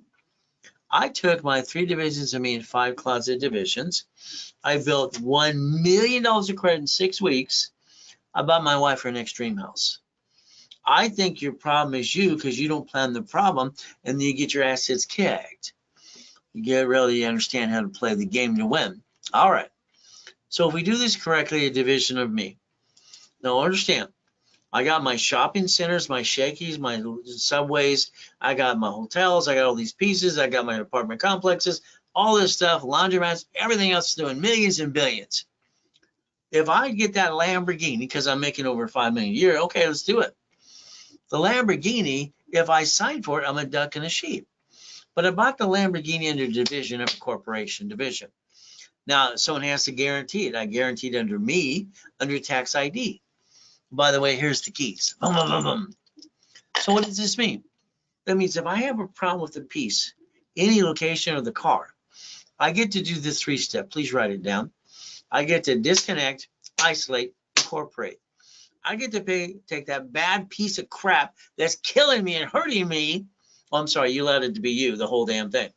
I took my 3 divisions of me in 5 closet divisions. I built $1 million of credit in 6 weeks. I bought my wife her next dream house. I think your problem is you because you don't plan the problem and then you get your assets kicked. You really understand how to play the game to win. All right. So if we do this correctly, a division of me. Now understand, I got my shopping centers, my Shakey's, my Subways. I got my hotels. I got all these pieces. I got my apartment complexes, all this stuff, laundromats, everything else doing millions and billions. If I get that Lamborghini, because I'm making over $5 million a year, okay, let's do it. The Lamborghini, if I sign for it, I'm a duck and a sheep. But I bought the Lamborghini under division of a corporation division. Now, someone has to guarantee it. I guaranteed under me, under tax ID. By the way, here's the keys. Boom, boom, boom, boom. So what does this mean? That means if I have a problem with the piece, any location of the car, I get to do this 3-step. Please write it down. I get to disconnect, isolate, incorporate. I get to take that bad piece of crap that's killing me and hurting me. Oh, I'm sorry, you allowed it to be you, the whole damn thing.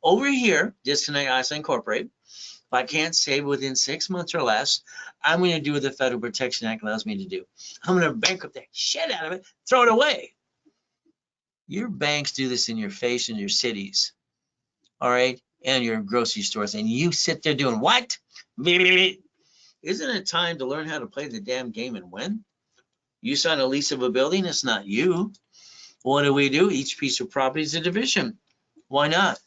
Over here, disconnect, isolate, incorporate. If I can't save within 6 months or less, I'm going to do what the Federal Protection Act allows me to do. I'm going to bankrupt the shit out of it, throw it away. Your banks do this in your face in your cities, all right, and your grocery stores, and you sit there doing what? Isn't it time to learn how to play the damn game and win? You sign a lease of a building, it's not you. What do? Each piece of property is a division. Why not?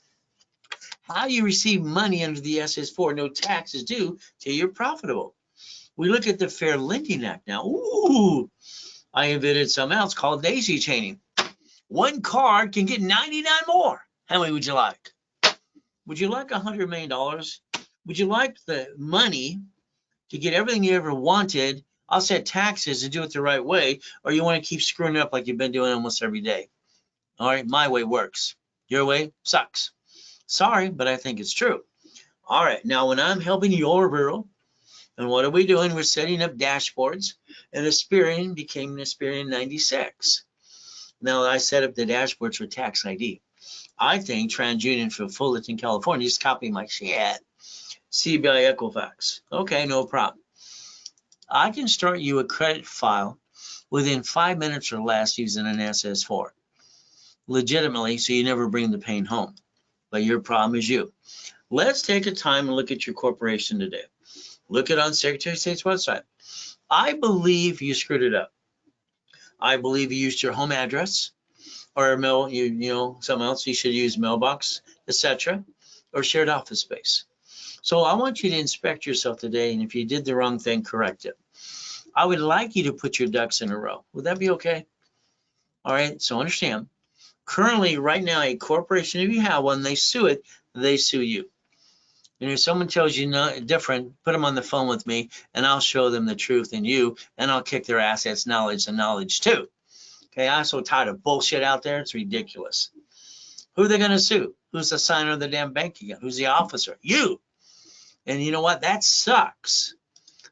How you receive money under the SS4, no taxes due till you're profitable. We look at the Fair Lending Act now. Ooh, I invented something else called daisy chaining. One card can get 99 more. How many would you like? Would you like $100 million? Would you like the money to get everything you ever wanted, offset taxes and do it the right way, or you want to keep screwing it up like you've been doing almost every day? All right, my way works. Your way sucks. Sorry, but I think it's true. All right, now when I'm helping your bureau, and what are we doing? We're setting up dashboards, and Experian became an Experian 96. Now I set up the dashboards for tax ID. I think TransUnion for Fullerton, California, just copy my shit. CBI Equifax. Okay, no problem. I can start you a credit file within 5 minutes or less using an SS4. Legitimately, so you never bring the pain home. But your problem is you. Let's take a time and look at your corporation today. Look it on Secretary of State's website. I believe you screwed it up. I believe you used your home address or a mail, you know, something else. You should use mailbox, etc., or shared office space. So I want you to inspect yourself today, and if you did the wrong thing, correct it. I would like you to put your ducks in a row. Would that be okay? All right, so understand. Currently, right now, a corporation, if you have one, they sue it, they sue you. And if someone tells you different, put them on the phone with me, and I'll show them the truth in you, and I'll kick their assets, knowledge, and knowledge too. Okay, I'm so tired of bullshit out there, it's ridiculous. Who are they going to sue? Who's the signer of the damn bank again? Who's the officer? You. And you know what? That sucks.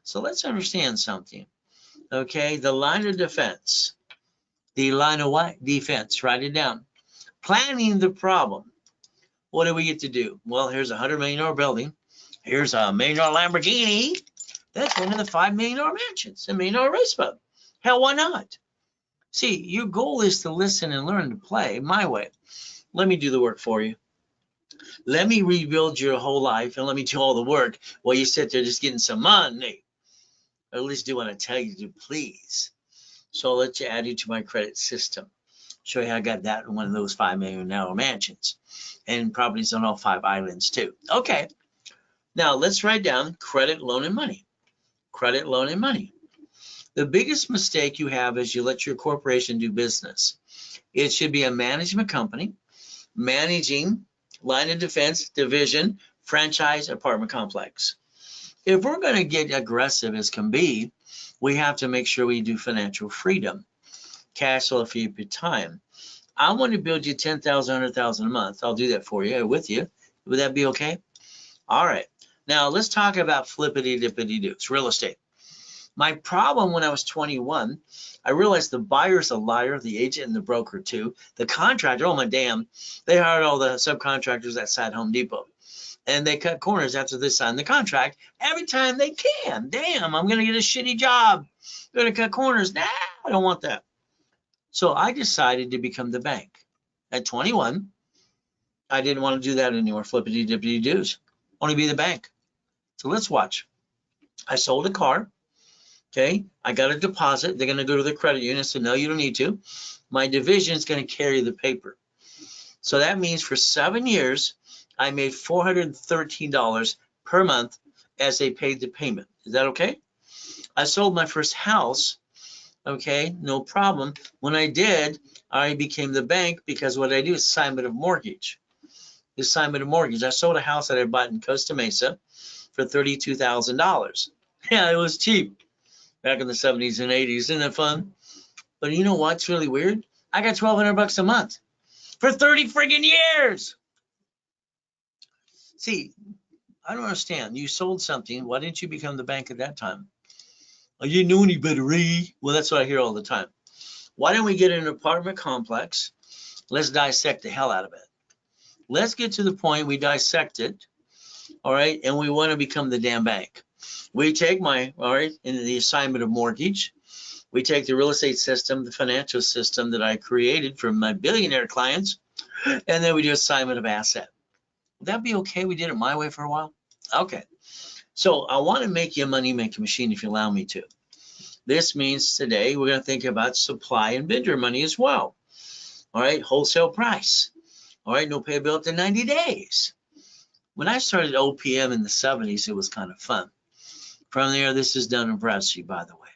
So let's understand something. Okay, the line of defense. The line of what? Defense. Write it down. Planning the problem. What do we get to do? Well, here's a $100 million building. Here's a $1 million Lamborghini. That's one of the $5 million mansions, a $1 million race boat. Hell, why not? See, your goal is to listen and learn to play my way. Let me do the work for you. Let me rebuild your whole life and let me do all the work while you sit there just getting some money. Or at least do what I tell you to, please. So I'll let you add you to my credit system. Show you how I got that in one of those $5 million mansions and properties on all 5 islands too. Okay. Now let's write down credit, loan, and money. Credit, loan, and money. The biggest mistake you have is you let your corporation do business. It should be a management company managing line of defense, division, franchise, apartment complex. If we're going to get aggressive as can be, we have to make sure we do financial freedom. Cash flow for your time. I want to build you 10,000, 100,000 a month. I'll do that for you, with you. Would that be okay? All right. Now let's talk about flippity dippity doos, real estate. My problem when I was 21, I realized the buyer's a liar, the agent and the broker too. The contractor, oh my damn, they hired all the subcontractors outside Home Depot. And they cut corners after they signed the contract every time they can. Damn, I'm going to get a shitty job. They're going to cut corners. Nah, I don't want that. So I decided to become the bank. At 21, I didn't want to do that anymore, flippity dippity doos. I want to be the bank. So let's watch. I sold a car. Okay, I got a deposit. They're going to go to the credit union. So no, you don't need to. My division is going to carry the paper. So that means for 7 years, I made $413 per month as they paid the payment. Is that okay? I sold my first house. Okay, no problem. When I did, I became the bank because what I do is assignment of mortgage. Assignment of mortgage. I sold a house that I bought in Costa Mesa for $32,000. Yeah, it was cheap back in the 70s and 80s. Isn't that fun? But you know what's really weird? I got $1,200 a month for 30 friggin' years. See, I don't understand. You sold something. Why didn't you become the bank at that time? Oh, you knew any better. Well, that's what I hear all the time. Why don't we get an apartment complex? Let's dissect the hell out of it. Let's get to the point we dissect it, all right, and we want to become the damn bank. We take all right, in the assignment of mortgage, we take the real estate system, the financial system that I created for my billionaire clients, and then we do assignment of asset. Would that be okay? We did it my way for a while. Okay. So I want to make you a money-making machine if you allow me to. This means today we're going to think about supply and vendor money as well. All right, wholesale price. All right, no pay bill up to 90 days. When I started OPM in the 70s, it was kind of fun. From there, this is Dun & Bradstreet, by the way.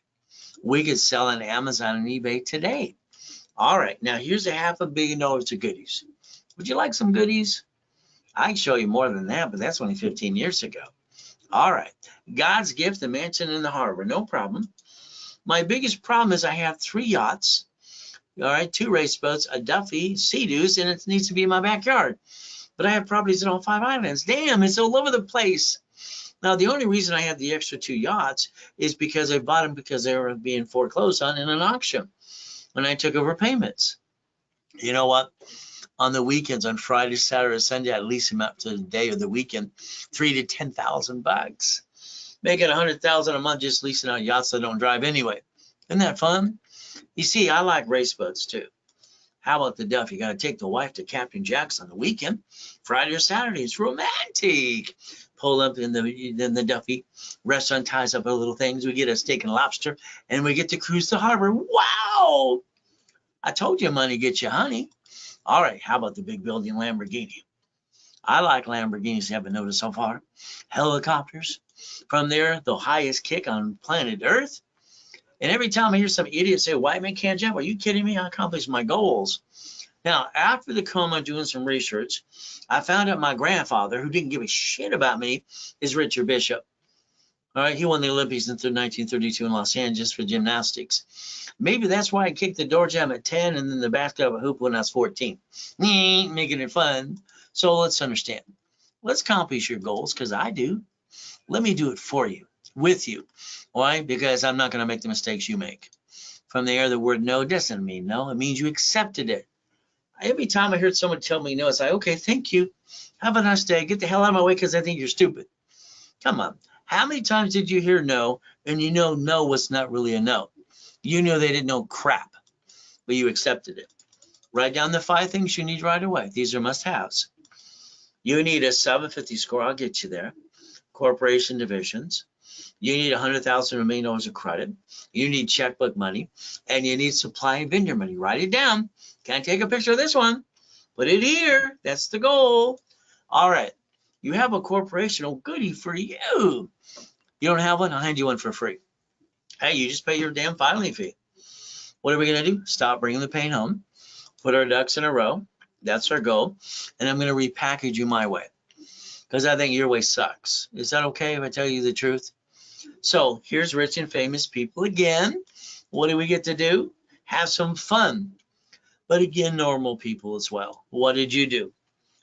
We could sell on Amazon and eBay today. All right, now here's $500 million of goodies. Would you like some goodies? I can show you more than that, but that's only 15 years ago. All right, God's gift, the mansion in the harbor, no problem. My biggest problem is I have 3 yachts, all right, 2 race boats, a Duffy, Sea-Doos, and it needs to be in my backyard. But I have properties in all 5 islands. Damn, it's all over the place. Now, the only reason I have the extra 2 yachts is because I bought them because they were being foreclosed on in an auction when I took over payments. You know what? On the weekends, on Friday, Saturday, Sunday, I lease them out to the day of the weekend, $3,000 to $10,000, making $100,000 a month just leasing out yachts that don't drive anyway. Isn't that fun? You see, I like race boats too. How about the Duff? You got to take the wife to Captain Jack's on the weekend, Friday or Saturday. It's romantic. Pull up in the Duffy. Restaurant ties up our little things. We get a steak and lobster, and we get to cruise the harbor. Wow! I told you money gets you honey. All right, how about the big building Lamborghini? I like Lamborghinis, you haven't noticed so far. Helicopters. From there, the highest kick on planet Earth. And every time I hear some idiot say, white man can't jump, are you kidding me? I accomplished my goals. Now, after the coma, doing some research, I found out my grandfather, who didn't give a shit about me, is Richard Bishop. All right, he won the Olympics in 1932 in Los Angeles for gymnastics. Maybe that's why I kicked the door jam at 10 and then the bathtub hoop when I was 14. Making it fun. So let's understand. Let's accomplish your goals, because I do. Let me do it for you, with you. Why? Because I'm not going to make the mistakes you make. From there, the word no doesn't mean no. It means you accepted it. Every time I heard someone tell me no, it's like, okay, thank you. Have a nice day. Get the hell out of my way because I think you're stupid. Come on. How many times did you hear no and you know no was not really a no? You knew they didn't know crap, but you accepted it. Write down the 5 things you need right away. These are must-haves. You need a 750 score. I'll get you there. Corporation divisions. You need $100,000 or $1 million of credit. You need checkbook money, and you need supply and vendor money. Write it down. Can't take a picture of this one. Put it here. That's the goal. All right. You have a corporation. Oh, goody for you. You don't have one? I'll hand you one for free. Hey, you just pay your damn filing fee. What are we going to do? Stop bringing the pain home. Put our ducks in a row. That's our goal. And I'm going to repackage you my way, because I think your way sucks. Is that okay if I tell you the truth? So here's rich and famous people again. What do we get to do? Have some fun. But again, normal people as well. What did you do?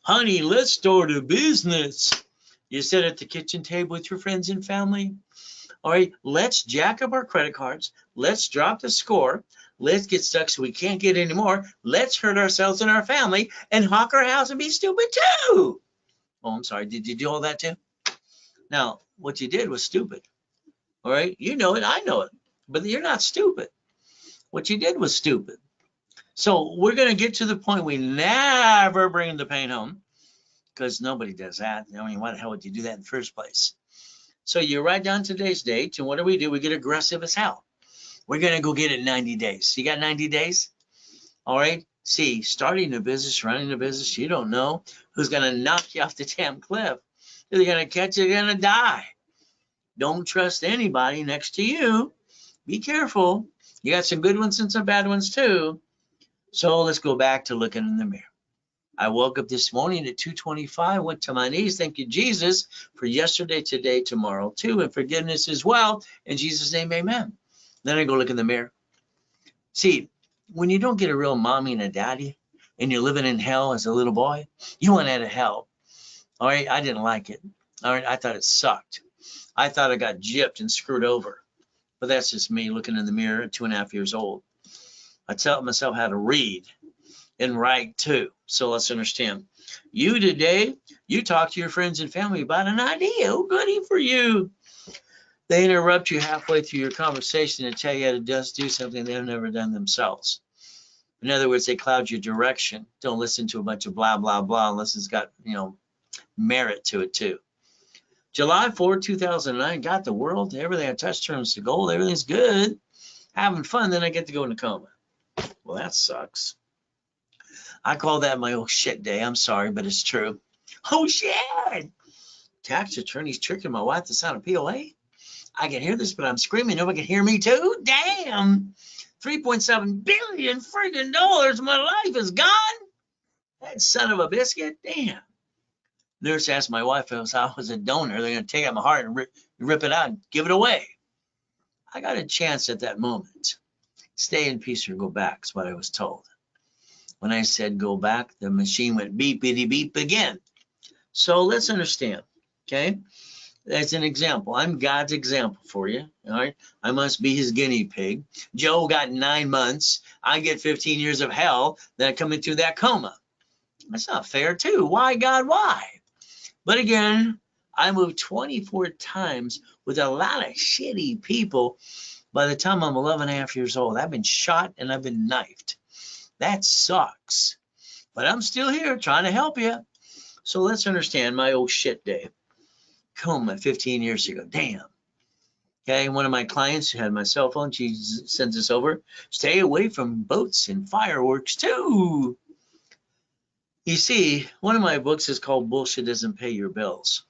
Honey, let's start a business. You sit at the kitchen table with your friends and family. All right, let's jack up our credit cards. Let's drop the score. Let's get stuck so we can't get any more. Let's hurt ourselves and our family and hawk our house and be stupid too. Oh, I'm sorry. Did you do all that too? Now, what you did was stupid. All right, you know it. I know it. But you're not stupid. What you did was stupid. So we're going to get to the point we never bring the pain home, because nobody does that. I mean, why the hell would you do that in the first place? So you write down today's date, and what do? We get aggressive as hell. We're going to go get it in 90 days. You got 90 days? All right. See, starting a business, running a business, you don't know who's going to knock you off the damn cliff. They're going to catch you, they're going to die. Don't trust anybody next to you. Be careful. You got some good ones and some bad ones too. So let's go back to looking in the mirror. I woke up this morning at 2:25, went to my knees. Thank you, Jesus, for yesterday, today, tomorrow, too, and forgiveness as well. In Jesus' name, amen. Then I go look in the mirror. See, when you don't get a real mommy and a daddy, and you're living in hell as a little boy, you want out of hell. All right, I didn't like it. All right, I thought it sucked. I thought I got gypped and screwed over. But that's just me looking in the mirror at 2.5 years old. I taught myself how to read and write too. So let's understand. You today, you talk to your friends and family about an idea. Oh, goody for you. They interrupt you halfway through your conversation and tell you how to just do something they've never done themselves. In other words, they cloud your direction. Don't listen to a bunch of blah, blah, blah, unless it's got, merit to it too. July 4, 2009, got the world. Everything I touched turns to gold. Everything's good. Having fun. Then I get to go into coma. Well, that sucks. I call that my oh shit day. I'm sorry, but it's true. Oh shit! Tax attorney's tricking my wife to sign a POA. I can hear this, but I'm screaming. Nobody can hear me too. Damn! 3.7 billion freaking dollars. My life is gone. That son of a biscuit. Damn. Nurse asked my wife if I was a donor. They're going to take out my heart and rip it out and give it away. I got a chance at that moment. Stay in peace or go back is what I was told. When I said go back, the machine went beep, beep, beep again. So let's understand, okay? That's an example. I'm God's example for you, all right? I must be his guinea pig. Joe got 9 months. I get 15 years of hell that I come into that coma. That's not fair too. Why, God, why? But again, I moved 24 times with a lot of shitty people, By the time I'm 11 and a half years old, I've been shot and I've been knifed. That sucks. But I'm still here trying to help you. So let's understand my old shit day. Coma 15 years ago. Damn. Okay, one of my clients who had my cell phone, she sends this over. Stay away from boats and fireworks too. You see, one of my books is called Bullshit Doesn't Pay Your Bills,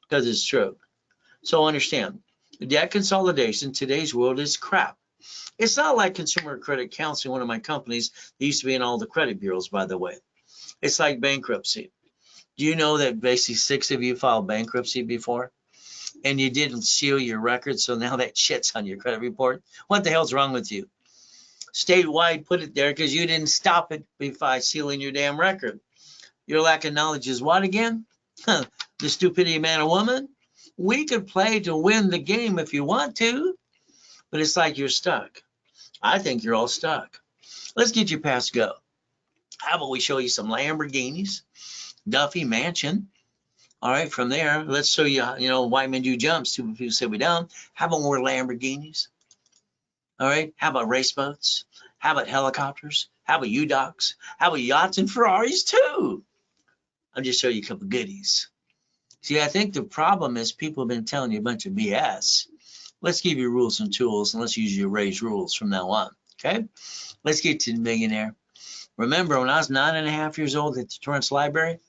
because it's true. So understand, debt consolidation, today's world is crap. It's not like Consumer Credit Counseling, one of my companies that used to be in all the credit bureaus, by the way. It's like bankruptcy. Do you know that basically 6 of you filed bankruptcy before? And you didn't seal your record, so now that shit's on your credit report? What the hell's wrong with you? Statewide put it there because you didn't stop it by sealing your damn record. Your lack of knowledge is what again? The stupidity of man or woman? We could play to win the game if you want to, but it's like you're stuck. I think you're all stuck. Let's get you past go. How about we show you some Lamborghinis, Duffy Mansion. All right, from there, let's show you, white men do jumps. Stupid people say we don't. How about more Lamborghinis? All right, how about race boats? How about helicopters? How about U-Docks? How about yachts and Ferraris too? I'll just show you a couple goodies. See, I think the problem is people have been telling you a bunch of BS. Let's give you rules and tools, and let's use your raised rules from now on, okay? Let's get to the millionaire. Remember, when I was 9.5 years old at the Torrance Library,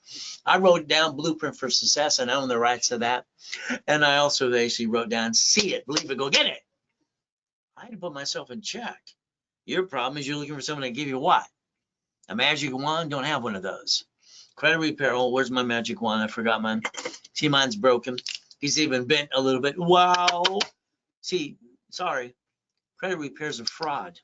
I wrote down Blueprint for Success, and I own the rights to that. And I also basically wrote down, see it, believe it, go get it. I had to put myself in check. Your problem is you're looking for someone to give you what? A magic wand? Don't have one of those. Credit repair. Oh, where's my magic wand? I forgot mine. See, mine's broken. He's even bent a little bit. Wow. See, sorry. Credit repair is a fraud.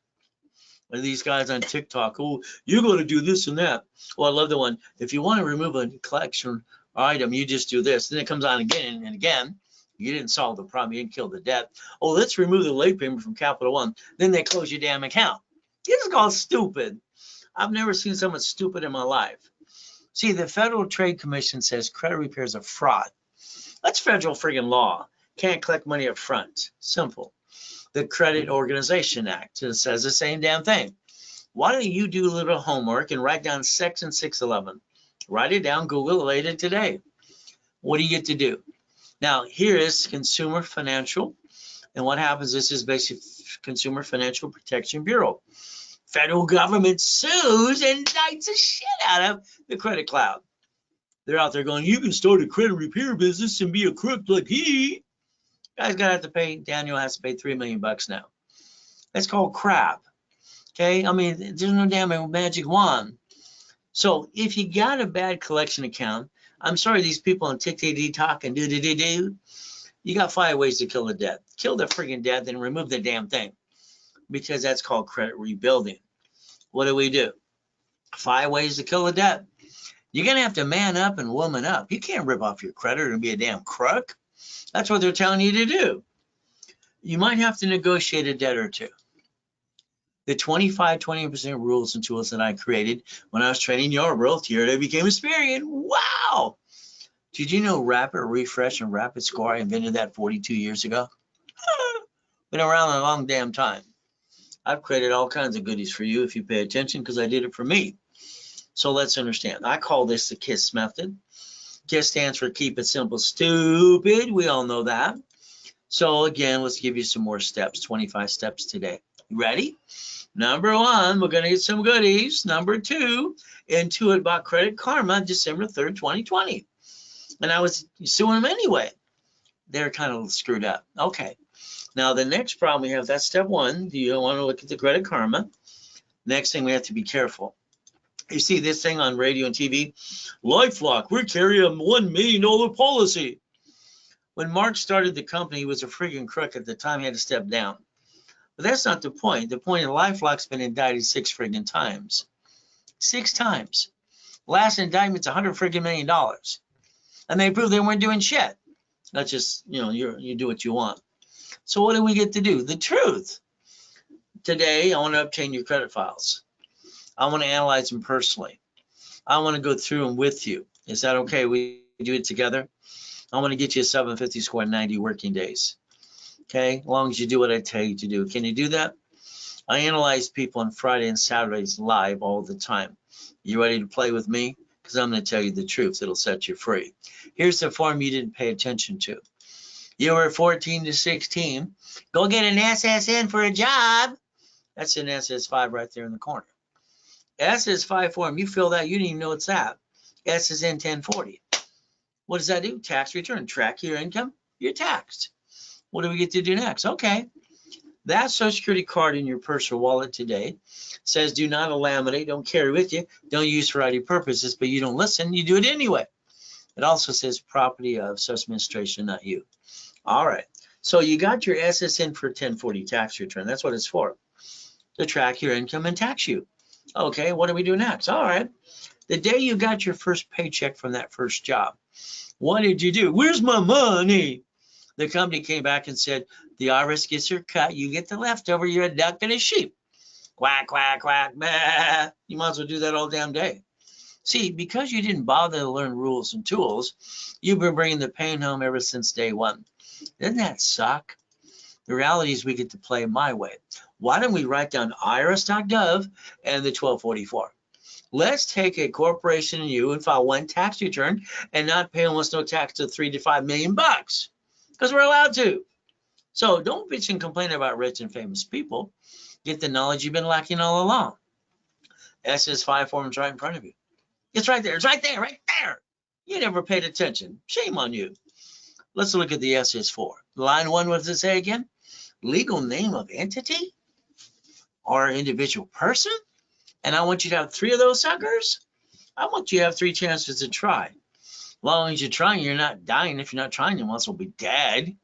One of these guys on TikTok, oh, you're going to do this and that. Oh, I love the one. If you want to remove a collection item, you just do this. Then it comes on again and again. You didn't solve the problem. You didn't kill the debt. Oh, let's remove the late payment from Capital One. Then they close your damn account. This is called stupid. I've never seen someone stupid in my life. See, the Federal Trade Commission says credit repair is a fraud. That's federal friggin' law. Can't collect money up front. Simple. The Credit Organization Act says the same damn thing. Why don't you do a little homework and write down Section 611? Write it down, Google it later today. What do you get to do? Now, here is Consumer Financial. And what happens is basically Consumer Financial Protection Bureau. Federal government sues and indicts the shit out of the credit cloud. They're out there going, you can start a credit repair business and be a crook like he. Guy's gonna have to pay, Daniel has to pay $3 million now. That's called crap. Okay, I mean, there's no damn magic wand. So if you got a bad collection account, I'm sorry, these people on TikTok and do. You got 5 ways to kill the debt. Kill the friggin' debt, then remove the damn thing. Because that's called credit rebuilding. What do? 5 ways to kill a debt. You're gonna have to man up and woman up. You can't rip off your creditor and be a damn crook. That's what they're telling you to do. You might have to negotiate a debt or two. The 25-20% rules and tools that I created when I was training Yarborough here, I became Experian. Wow! Did you know Rapid Refresh and Rapid Score? I invented that 42 years ago. Been around a long damn time. I've created all kinds of goodies for you if you pay attention because I did it for me. So let's understand. I call this the KISS method. KISS stands for keep it simple, stupid. We all know that. So again, let's give you some more steps, 25 steps today. You ready? Number 1, we're going to get some goodies. Number 2, Intuit bought Credit Karma December 3rd, 2020. And I was suing them anyway. They're kind of screwed up. Okay. Now the next problem we have, that's step 1. Do you want to look at the Credit Karma? Next thing, we have to be careful. You see this thing on radio and TV, LifeLock, we're carrying a $1 million policy. When Mark started the company, he was a friggin' crook at the time. He had to step down. But that's not the point. The point is LifeLock's been indicted 6 friggin' times. 6 times. Last indictment's $100 million. And they proved they weren't doing shit. That's just, you do what you want. So what do we get to do? The truth. Today, I want to obtain your credit files. I want to analyze them personally. I want to go through them with you. Is that okay? We do it together. I want to get you a 750 score in 90 working days. Okay, as long as you do what I tell you to do. Can you do that? I analyze people on Friday and Saturdays live all the time. You ready to play with me? Because I'm going to tell you the truth. It'll set you free. Here's the form you didn't pay attention to. You were 14 to 16. Go get an SSN for a job. That's an SS5 right there in the corner. SS5 form, you fill that, you didn't even know it's that. SSN 1040. What does that do? Tax return. Track your income. You're taxed. What do we get to do next? Okay. That Social Security card in your purse or wallet today says do not laminate, don't carry with you, don't use for ID purposes, but you don't listen, you do it anyway. It also says property of Social Administration, not you. All right. So you got your SSN for 1040 tax return. That's what it's for, to track your income and tax you. Okay, what do we do next? All right. The day you got your first paycheck from that first job, what did you do? Where's my money? The company came back and said, the IRS gets your cut, you get the leftover, you're a duck and a sheep. Quack, quack, quack, bah. You might as well do that all damn day. See, because you didn't bother to learn rules and tools, you've been bringing the pain home ever since day one. Doesn't that suck? The reality is we get to play my way. Why don't we write down irs.gov and the 1244? Let's take a corporation and you and file one tax return and not pay almost no tax to $3 to $5 million bucks, because we're allowed to. So don't bitch and complain about rich and famous people. Get the knowledge you've been lacking all along. SS5 form's right in front of you. It's right there. It's right there. Right there. You never paid attention. Shame on you. Let's look at the SS4. Line 1, what does it say again? Legal name of entity or individual person? And I want you to have 3 of those suckers? I want you to have 3 chances to try. As long as you're trying, you're not dying. If you're not trying, you might as well be dead.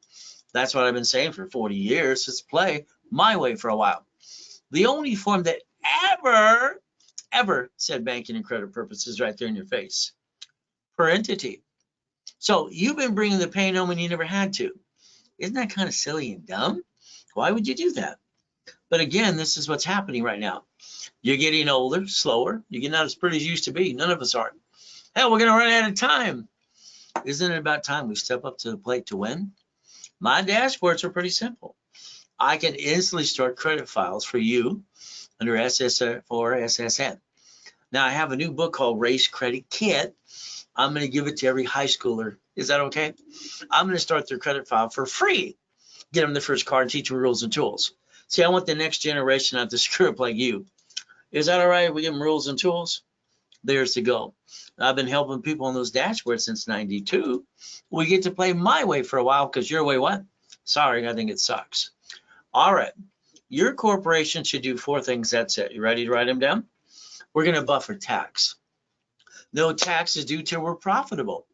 That's what I've been saying for 40 years. Let's play my way for a while. The only form that ever said banking and credit purposes right there in your face. Per entity. So you've been bringing the pain home and you never had to. Isn't that kind of silly and dumb? Why would you do that? But again, this is what's happening right now. You're getting older, slower. You're getting not as pretty as you used to be. None of us are. Hell, we're going to run out of time. Isn't it about time we step up to the plate to win? My dashboards are pretty simple. I can instantly start credit files for you under SS4 SSN. Now, I have a new book called Race Credit Kit. I'm going to give it to every high schooler. Is that okay? I'm going to start their credit file for free. Get them the first card and teach them rules and tools. See, I want the next generation not to screw up like you. Is that all right if we give them rules and tools? There's to go. I've been helping people on those dashboards since 92. We get to play my way for a while because your way what? Sorry, I think it sucks. All right. Your corporation should do 4 things. That's it. You ready to write them down? We're going to buffer tax. No taxes due till we're profitable.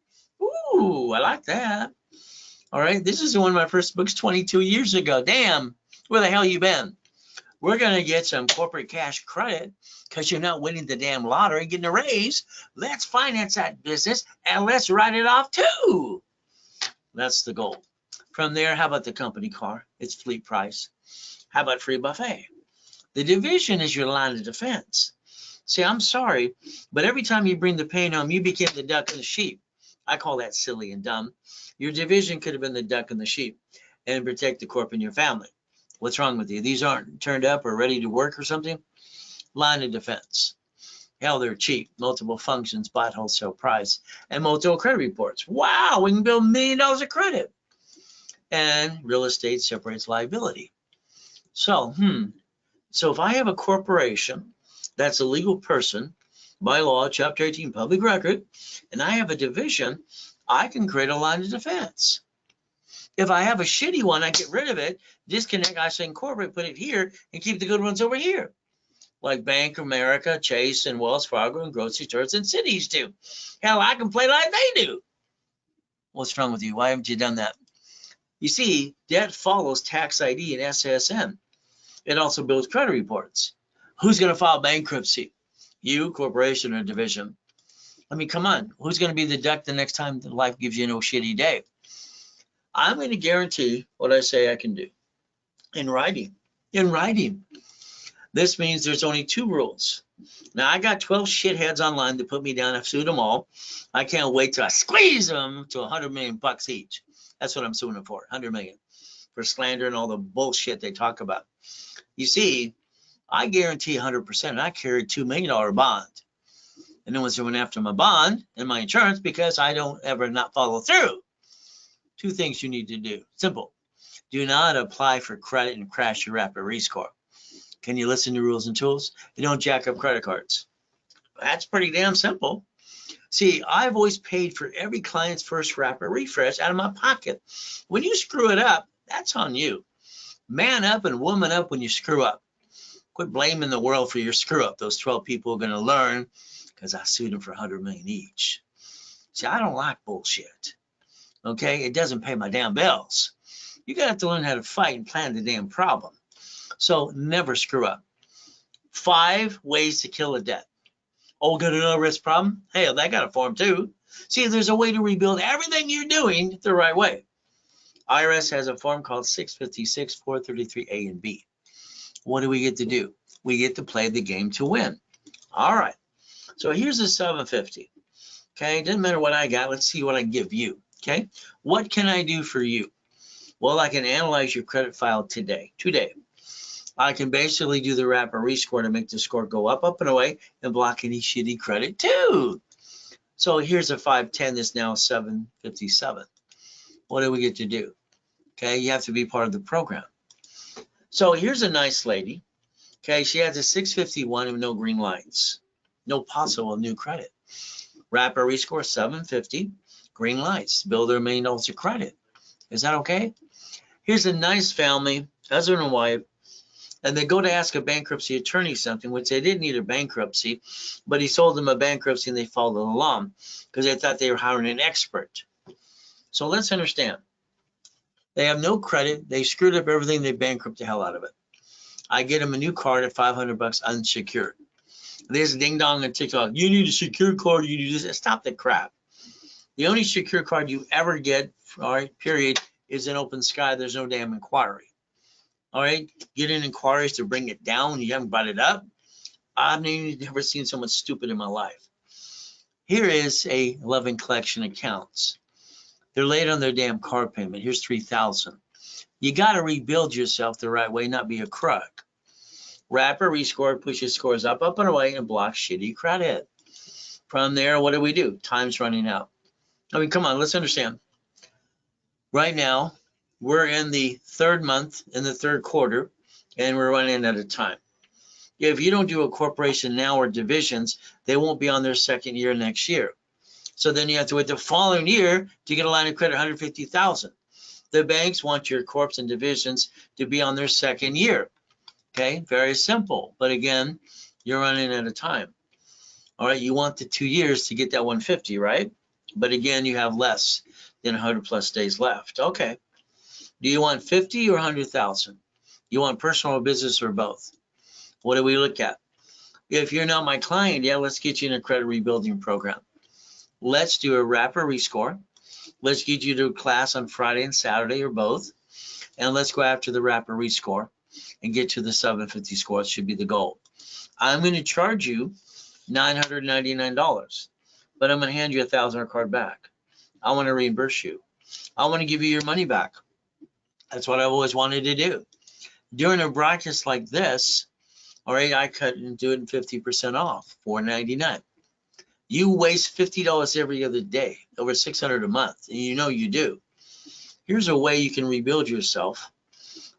Ooh, I like that. All right. This is one of my first books 22 years ago. Damn. Where the hell you been? We're going to get some corporate cash credit because you're not winning the damn lottery, getting a raise. Let's finance that business and let's write it off too. That's the goal. From there, how about the company car? It's fleet price. How about free buffet? The division is your line of defense. See, I'm sorry, but every time you bring the pain home, you became the duck and the sheep. I call that silly and dumb. Your division could have been the duck and the sheep and protect the corp and your family. What's wrong with you? These aren't turned up or ready to work or something? Line of defense. Hell, they're cheap. Multiple functions, bought wholesale price, and multiple credit reports. Wow, we can build $1 million of credit. And real estate separates liability. So if I have a corporation that's a legal person by law, Chapter 18 public record, and I have a division, I can create a line of defense. If I have a shitty one, I get rid of it, disconnect, I say incorporate, put it here, and keep the good ones over here. Like Bank of America, Chase, and Wells Fargo, and grocery stores and cities do. Hell, I can play like they do. What's wrong with you? Why haven't you done that? You see, debt follows tax ID and SSN. It also builds credit reports. Who's going to file bankruptcy? You, corporation, or division? I mean, come on. Who's going to be the duck the next time life gives you no shitty day? I'm going to guarantee what I say I can do. In writing. In writing. This means there's only 2 rules. Now, I got 12 shitheads online to put me down. I've sued them all. I can't wait till I squeeze them to $100 million bucks each. That's what I'm suing them for, $100 million. for slander and all the bullshit they talk about. You see, I guarantee 100% I carried a $2 million bond. And no one's going after my bond and my insurance because I don't ever not follow through. Two things you need to do. Simple. Do not apply for credit and crash your rapid rescore. Can you listen to rules and tools? And don't jack up credit cards. That's pretty damn simple. See, I've always paid for every client's first rapid refresh out of my pocket. When you screw it up, that's on you. Man up and woman up when you screw up. Quit blaming the world for your screw up. Those 12 people are going to learn because I sued them for $100 million each. See, I don't like bullshit. Okay, it doesn't pay my damn bills. You got to have to learn how to fight and plan the damn problem. So never screw up. 5 ways to kill a debt. Oh, got an IRS problem? Hey, that got a form too. See, there's a way to rebuild everything you're doing the right way. IRS has a form called 656 433A and B. What do we get to do? We get to play the game to win. All right. So here's a 750. Okay, doesn't matter what I got. Let's see what I give you. Okay, what can I do for you? Well, I can analyze your credit file today. I can basically do the rapid rescore to make the score go up, and away, and block any shitty credit too. So here's a 510 that's now 757. What do we get to do? Okay, you have to be part of the program. So here's a nice lady. Okay, she has a 651 with no green lights, no possible new credit. Rapid rescore 750, green lights, build her $1 million of credit. Is that okay? Here's a nice family, husband and wife, and they go to ask a bankruptcy attorney something, which they didn't need a bankruptcy, but he sold them a bankruptcy and they followed along because they thought they were hiring an expert. So let's understand. They have no credit. They screwed up everything. They bankrupt the hell out of it. I get them a new card at $500 unsecured. There's a ding dong on TikTok. You need a secure card. You need this. Stop the crap. The only secure card you ever get, all right, period, is an open sky. There's no damn inquiry. All right, get in inquiries to bring it down. You haven't brought it up. I've never seen so much stupid in my life. Here is a 11 collection accounts. They're late on their damn car payment. Here's $3,000. You got to rebuild yourself the right way, not be a crook. Rapid rescore pushes scores up, and away, and blocks shitty credit. From there, what do? Time's running out. I mean, come on, let's understand. Right now, we're in the 3rd month, in the 3rd quarter, and we're running out of time. If you don't do a corporation now or divisions, they won't be on their 2nd year next year. So then you have to wait the following year to get a line of credit, $150,000. The banks want your corps and divisions to be on their 2nd year. Okay, very simple. But again, you're running out of time. All right, you want the 2 years to get that 150, right? But again, you have less than 100 plus days left. Okay. Do you want 50 or 100,000? You want personal or business or both? What do we look at? If you're not my client, yeah, let's get you in a credit rebuilding program. Let's do a rapid rescore. Let's get you to a class on Friday and Saturday or both. And let's go after the rapid rescore and get to the 750 score. It should be the goal. I'm going to charge you $999, but I'm going to hand you a $1,000 card back. I want to reimburse you. I want to give you your money back. That's what I've always wanted to do. During a broadcast like this, all right, I cut and do it 50% off, $499. You waste $50 every other day, over $600 a month, and you know you do. Here's a way you can rebuild yourself.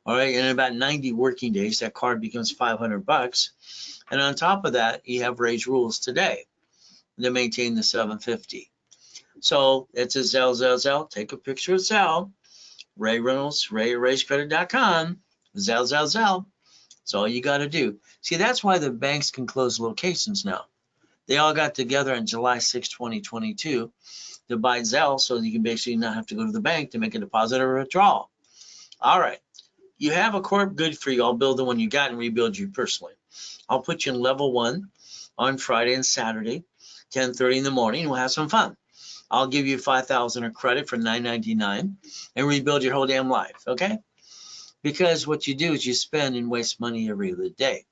All right, in about 90 working days, that card becomes $500. And on top of that, you have raised rules today to maintain the 750. So it's a Zelle. Take a picture of Zelle. Ray Reynolds, RayRaisCredit.com. Zelle. That's all you got to do. See, that's why the banks can close locations now. They all got together on July 6, 2022 to buy Zelle so you can basically not have to go to the bank to make a deposit or a withdrawal. All right. You have a corp, good for you. I'll build the one you got and rebuild you personally. I'll put you in level 1 on Friday and Saturday, 10:30 in the morning. We'll have some fun. I'll give you $5,000 of credit for $999 and rebuild your whole damn life, okay? Because what you do is you spend and waste money every other day.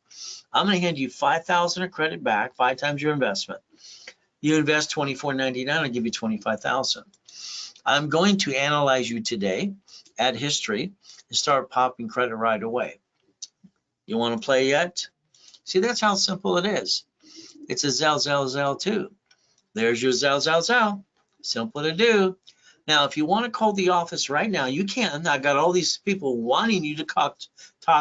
I'm going to hand you $5,000 of credit back, 5 times your investment. You invest $24.99, I'll give you $25,000. I'm going to analyze you today, add history, and start popping credit right away. You want to play yet? See, that's how simple it is. It's a Zell too. There's your Zell. Simple to do. Now, if you want to call the office right now, you can. I've got all these people wanting you to talk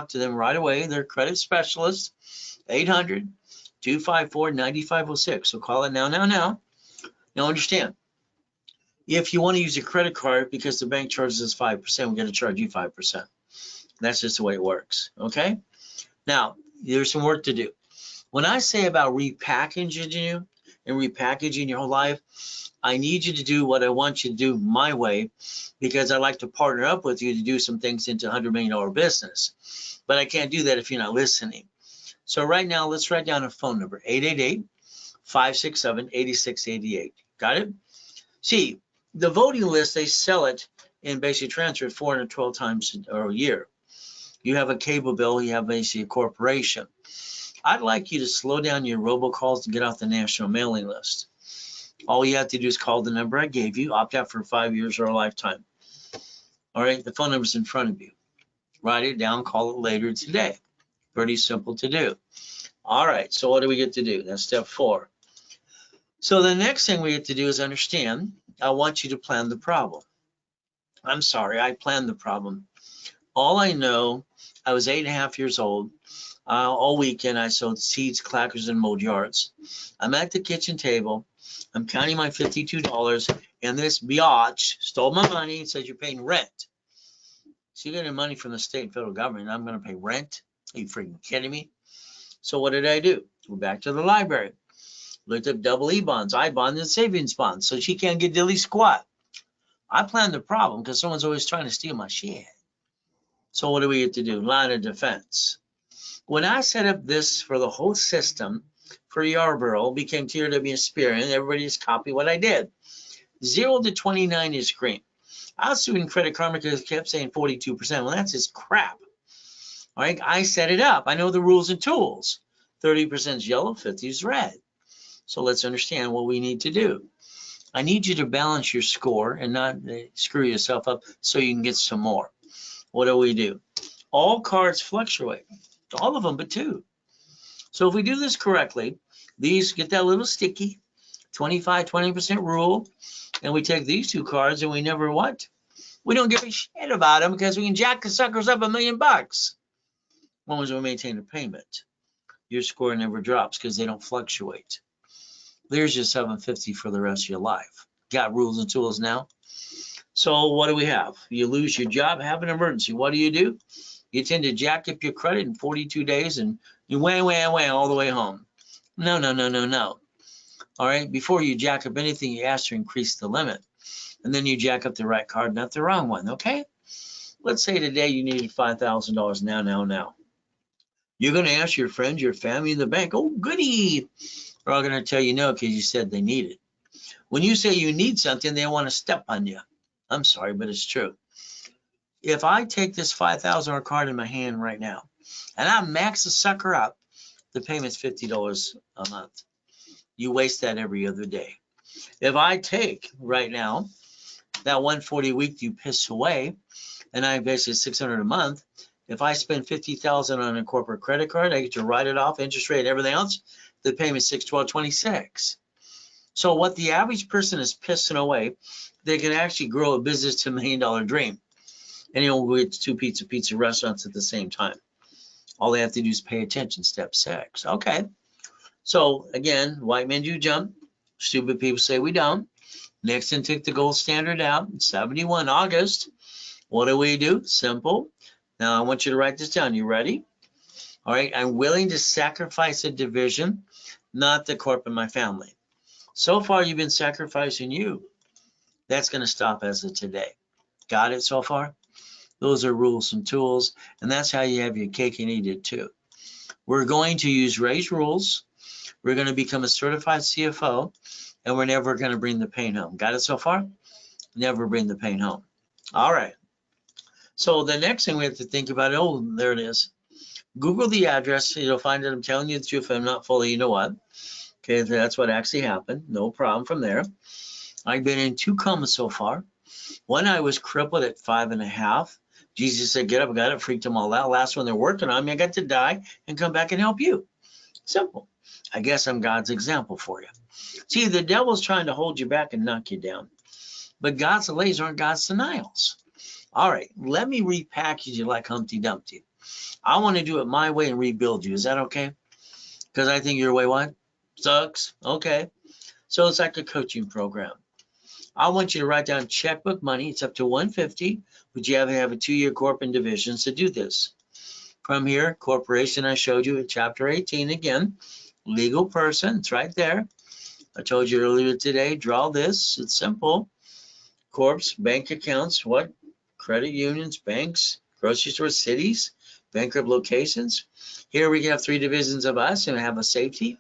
to them right away. They're credit specialists. 800-254-9506. So call it now. Now understand, if you want to use a credit card because the bank charges us 5%, we're going to charge you 5%. That's just the way it works. Okay. Now, there's some work to do. When I say about repackaging you and repackaging your whole life, I need you to do what I want you to do my way, because I like to partner up with you to do some things into $100 million business. But I can't do that if you're not listening. So right now, let's write down a phone number, 888-567-8688. Got it? See, the voting list, they sell it in basic transfer 412 times a year. You have a cable bill, you have basically a corporation. I'd like you to slow down your robocalls to get off the national mailing list. All you have to do is call the number I gave you, opt out for 5 years or a lifetime. All right, the phone number's in front of you. Write it down, call it later today. Pretty simple to do. All right, so what do we get to do? That's step 4. So the next thing we get to do is understand, I want you to plan the problem. I'm sorry, I planned the problem. All I know, I was 8.5 years old. All weekend I sowed seeds, clackers, and mowed yards. I'm at the kitchen table. I'm counting my $52, and this biatch stole my money and says, you're paying rent. So you're getting money from the state and federal government, and I'm going to pay rent? Are you freaking kidding me? So what did I do? Go back to the library. Looked up double E bonds, I bonds, and savings bonds, so she can't get dilly squat. I planned the problem because someone's always trying to steal my shit. So what do we get to do? Line of defense. When I set up this for the whole system for Yarborough, became TRW Experian, everybody just copied what I did. 0 to 29 is green. I was suing Credit Karma because it kept saying 42%. Well, that's just crap. All right, I set it up. I know the rules and tools. 30% is yellow, 50 is red. So let's understand what we need to do. I need you to balance your score and not screw yourself up so you can get some more. What do? All cards fluctuate. All of them but 2. So if we do this correctly, these get that little sticky 25-20% rule, and we take these 2 cards and we never what? We don't give a shit about them because we can jack the suckers up $1 million. As long as we maintain a payment, your score never drops because they don't fluctuate. There's your 750 for the rest of your life. Got rules and tools now. So what do we have? You lose your job, have an emergency. What do? You tend to jack up your credit in 42 days and you wham all the way home. No. All right, before you jack up anything, you ask to increase the limit. And then you jack up the right card, not the wrong one, okay? Let's say today you needed $5,000 now. You're going to ask your friends, your family, and the bank, oh, goody. They're all going to tell you no because you said they need it. When you say you need something, they want to step on you. I'm sorry, but it's true. If I take this $5,000 card in my hand right now and I max the sucker up, the payment's $50 a month. You waste that every other day. If I take right now that 140 a week you piss away, and I invest $600 a month, if I spend $50,000 on a corporate credit card, I get to write it off, interest rate, everything else. The payment's $612.26. So what the average person is pissing away, they can actually grow a business to $1 million dream. And we get 2 pizza restaurants at the same time. All they have to do is pay attention. Step 6. Okay. So again, white men do jump. Stupid people say we don't. Nixon took the gold standard out in 71 August. What do? Simple. Now I want you to write this down. You ready? All right. I'm willing to sacrifice a division, not the corp and my family. So far, you've been sacrificing you. That's going to stop as of today. Got it so far? Those are rules and tools, and that's how you have your cake and eat it too. We're going to use Ray's rules. We're going to become a certified CFO, and we're never going to bring the pain home. Got it so far? Never bring the pain home. All right. So the next thing we have to think about, oh, there it is. Google the address. You'll find that I'm telling you the truth. I'm not fully, you know what? Okay, that's what actually happened. No problem from there. I've been in 2 comas so far. One eye was crippled at 5.5. Jesus said, get up, got it, freaked them all out. Last one, they're working on me. I got to die and come back and help you. Simple. I guess I'm God's example for you. See, the devil's trying to hold you back and knock you down. But God's delays aren't God's denials. All right, let me repackage you like Humpty Dumpty. I want to do it my way and rebuild you. Is that okay? Because I think your way what? Sucks. Okay. So it's like a coaching program. I want you to write down checkbook money. It's up to $150, but you have to have a 2-year corporate divisions to do this. From here, corporation, I showed you in chapter 18 again. Legal person, it's right there. I told you earlier today, draw this. It's simple. Corps, bank accounts, what? Credit unions, banks, grocery stores, cities, bankrupt locations. Here we have 3 divisions of us and have a safety.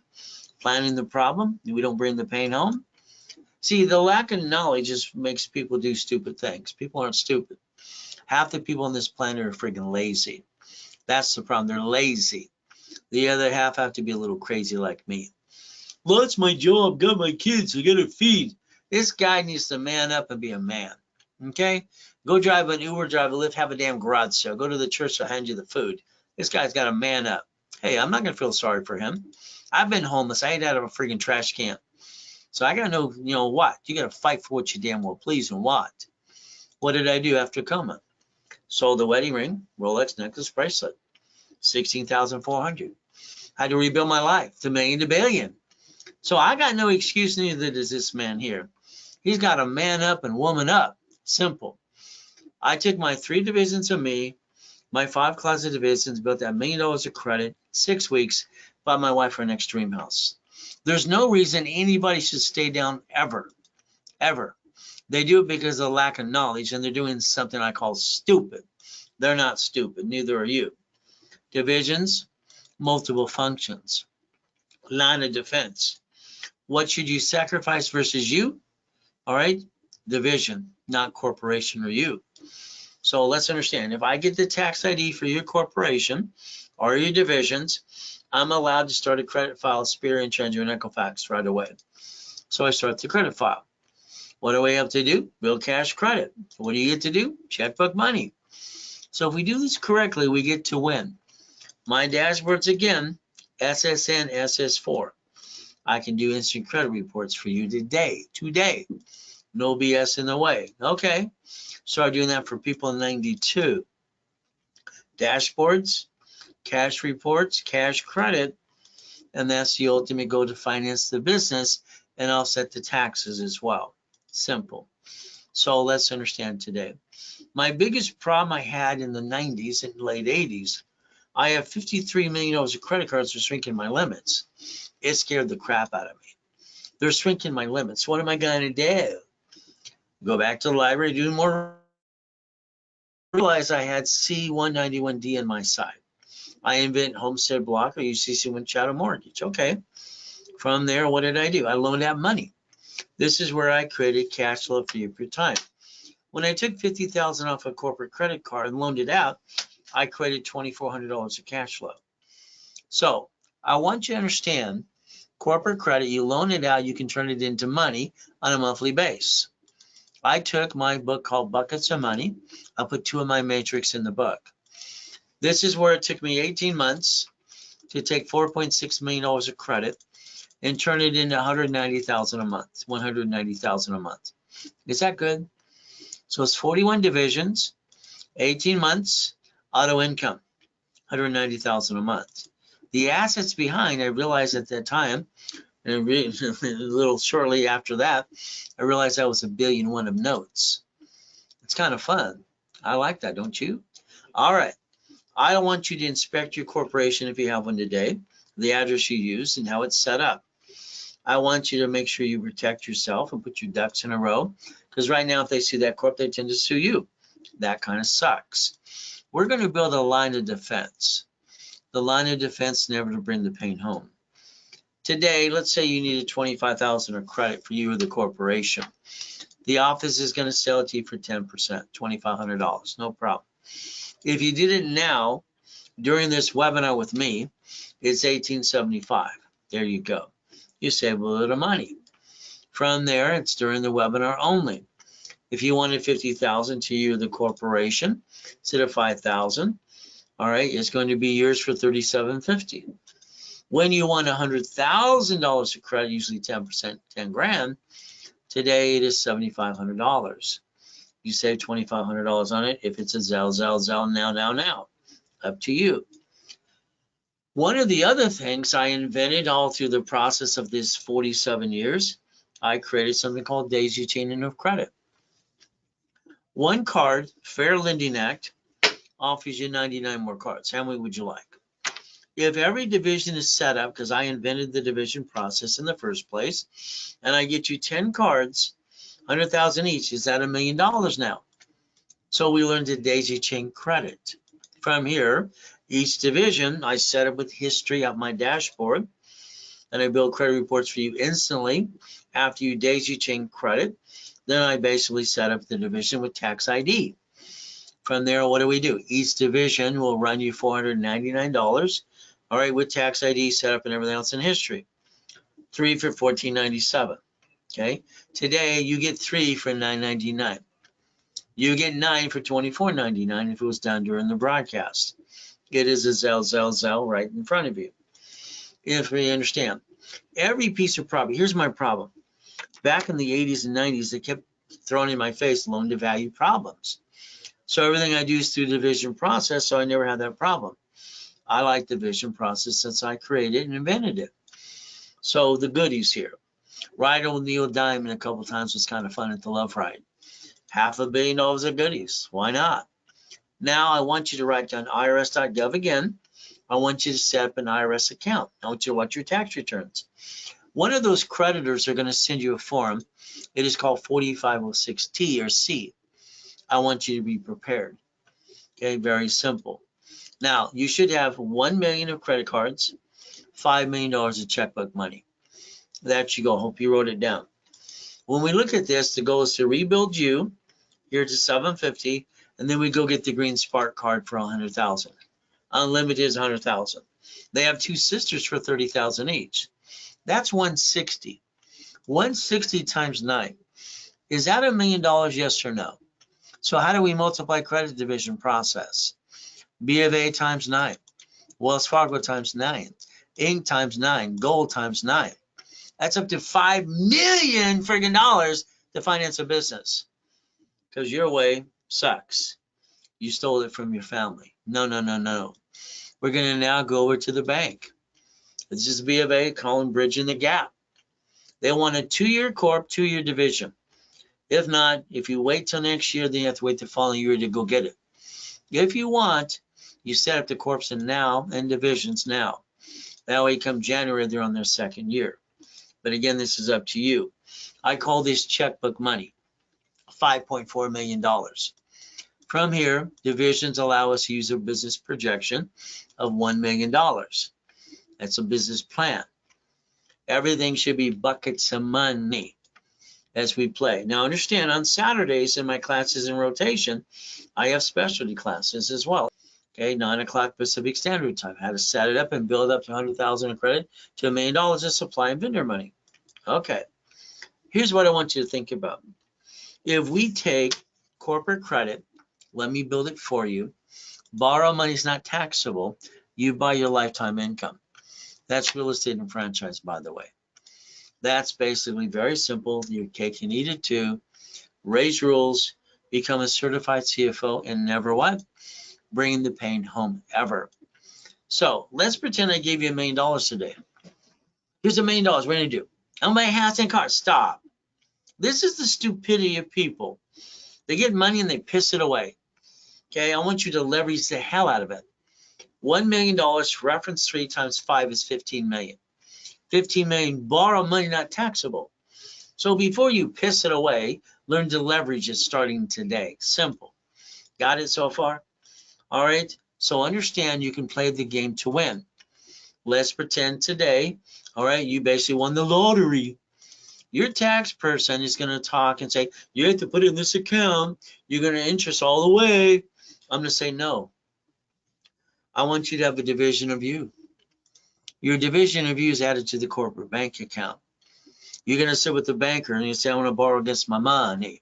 Planning the problem. We don't bring the pain home. See, the lack of knowledge just makes people do stupid things. People aren't stupid. Half the people on this planet are freaking lazy. That's the problem. They're lazy. The other half have to be a little crazy like me. Well, that's my job. Got my kids. I got to feed. This guy needs to man up and be a man. Okay? Go drive an Uber, drive a Lyft, have a damn garage sale. Go to the church, they'll hand you the food. This guy's got to man up. Hey, I'm not going to feel sorry for him. I've been homeless. I ate out of a freaking trash can. So I got to know, you know what? You got to fight for what you damn well please and what. What did I do after coma? Sold the wedding ring, Rolex necklace, bracelet, $16,400. Had to rebuild my life to million to billion. So I got no excuse, neither does this man here. He's got to man up and woman up. Simple. I took my 3 divisions of me, my 5 closet divisions, built that $1 million of credit, 6 weeks, bought my wife an extreme house. There's no reason anybody should stay down ever, ever. They do it because of lack of knowledge, and they're doing something I call stupid. They're not stupid, neither are you. Divisions, multiple functions. Line of defense. What should you sacrifice versus you? All right, division, not corporation or you. So let's understand, if I get the tax ID for your corporation or your divisions, I'm allowed to start a credit file, Experian, Treasury, and Equifax right away. So I start the credit file. What do we have to do? Bill cash credit. What do you get to do? Checkbook money. So if we do this correctly, we get to win. My dashboards again, SSN, SS4. I can do instant credit reports for you today. No BS in the way. Okay. Started doing that for people in 92. Dashboards, cash reports, cash credit, and that's the ultimate goal to finance the business and offset the taxes as well. Simple. So let's understand today. My biggest problem I had in the 90s and late 80s, I have $53 million of credit cards for shrinking my limits. It scared the crap out of me. They're shrinking my limits. What am I going to do? Go back to the library, do more. Realize I had C191D on my side. I invent Homestead Block or UCC Chattel Mortgage. Okay. From there, what did I do? I loaned out money. This is where I created cash flow for you per time. When I took $50,000 off a corporate credit card and loaned it out, I created $2,400 of cash flow. So I want you to understand, corporate credit, you loan it out, you can turn it into money on a monthly base. I took my book called Buckets of Money. I put 2 of my matrix in the book. This is where it took me 18 months to take $4.6 million of credit and turn it into $190,000 a month, $190,000 a month. Is that good? So it's 41 divisions, 18 months, auto income, $190,000 a month. The assets behind, I realized at that time, and a little shortly after that, I realized that was $1.1 billion of notes. It's kind of fun. I like that, don't you? All right. I want you to inspect your corporation if you have one today, the address you use and how it's set up. I want you to make sure you protect yourself and put your ducks in a row, because right now if they see that corp, they tend to sue you. That kind of sucks. We're going to build a line of defense. The line of defense never to bring the pain home. Today, let's say you needed $25,000 of credit for you or the corporation. The office is going to sell it to you for 10%, $2,500, no problem. If you did it now, during this webinar with me, it's $1,875. There you go. You save a little money. From there, it's during the webinar only. If you wanted 50,000 to you, the corporation, instead of 5,000, all right, it's going to be yours for 37.50. When you want $100,000 of credit, usually 10%, 10 grand, today it is $7,500. You save $2,500 on it. If it's a Zelle, now, up to you. One of the other things I invented all through the process of this 47 years, I created something called daisy chaining of credit. One card, Fair Lending Act, offers you 99 more cards. How many would you like? If every division is set up, because I invented the division process in the first place, and I get you 10 cards, 100,000 each, is that $1 million now? So we learned to daisy chain credit. From here, each division, I set up with history on my dashboard, and I build credit reports for you instantly after you daisy chain credit. Then I basically set up the division with tax ID. From there, what do? Each division will run you $499, all right, with tax ID set up and everything else in history. 3 for $14.97, okay? Today, you get 3 for $9.99. You get 9 for $24.99 if it was done during the broadcast. It is a Zelle right in front of you. If we understand, every piece of property, here's my problem. Back in the 80s and 90s, they kept throwing in my face loan to value problems. So everything I do is through the division process, so I never had that problem. I like the division process since I created and invented it. So the goodies here. Ride on Neil Diamond a couple times was kind of fun at the Love Ride. $500 million of goodies. Why not? Now I want you to write down irs.gov again. I want you to set up an IRS account. I want you to watch your tax returns. One of those creditors are going to send you a form. It is called 4506T or C. I want you to be prepared. Okay, very simple. Now, you should have 1 million of credit cards, $5 million of checkbook money. That you go. Hope you wrote it down. When we look at this, the goal is to rebuild you here to 750, and then we go get the Green Spark card for 100,000. Unlimited is 100,000. They have 2 sisters for 30,000 each. That's 160. 160 times 9. Is that $1 million? Yes or no? So how do we multiply credit division process? B of A times 9. Wells Fargo times 9. Inc. times 9. Gold times 9. That's up to $5 million friggin' dollars to finance a business. Because your way sucks. You stole it from your family. No. We're going to now go over to the bank. This is B of A calling Bridging the Gap. They want a 2-year corp, 2-year division. If not, if you wait till next year, then you have to wait the following year to go get it. If you want, you set up the corps now and divisions now. That way come January, they're on their 2nd year. But again, this is up to you. I call this checkbook money, $5.4 million. From here, divisions allow us to use a business projection of $1 million. That's a business plan. Everything should be buckets of money as we play. Now understand, on Saturdays in my classes in rotation, I have specialty classes as well. Okay, 9 o'clock Pacific Standard Time. How to set it up and build up to 100,000 of credit to $1 million of supply and vendor money. Okay, here's what I want you to think about. If we take corporate credit, let me build it for you. Borrow money is not taxable. You buy your lifetime income. That's real estate and franchise, by the way. That's basically very simple. Your cake and eat it too. Raise rules, become a certified CFO, and never what? Bring the pain home ever. So let's pretend I gave you $1 million today. Here's $1 million. What are you going to do? I'll buy a house and car. Stop. This is the stupidity of people. They get money and they piss it away. Okay, I want you to leverage the hell out of it. $1 million, reference 3 times 5 is 15 million. 15 million, borrow money, not taxable. So before you piss it away, learn to leverage it starting today. Simple. Got it so far? All right. So understand you can play the game to win. Let's pretend today, all right, you basically won the lottery. Your tax person is going to talk and say, you have to put it in this account. You're going to interest all the way. I'm going to say, no. I want you to have a division of you. Your division of you is added to the corporate bank account. You're going to sit with the banker and you say, I want to borrow against my money.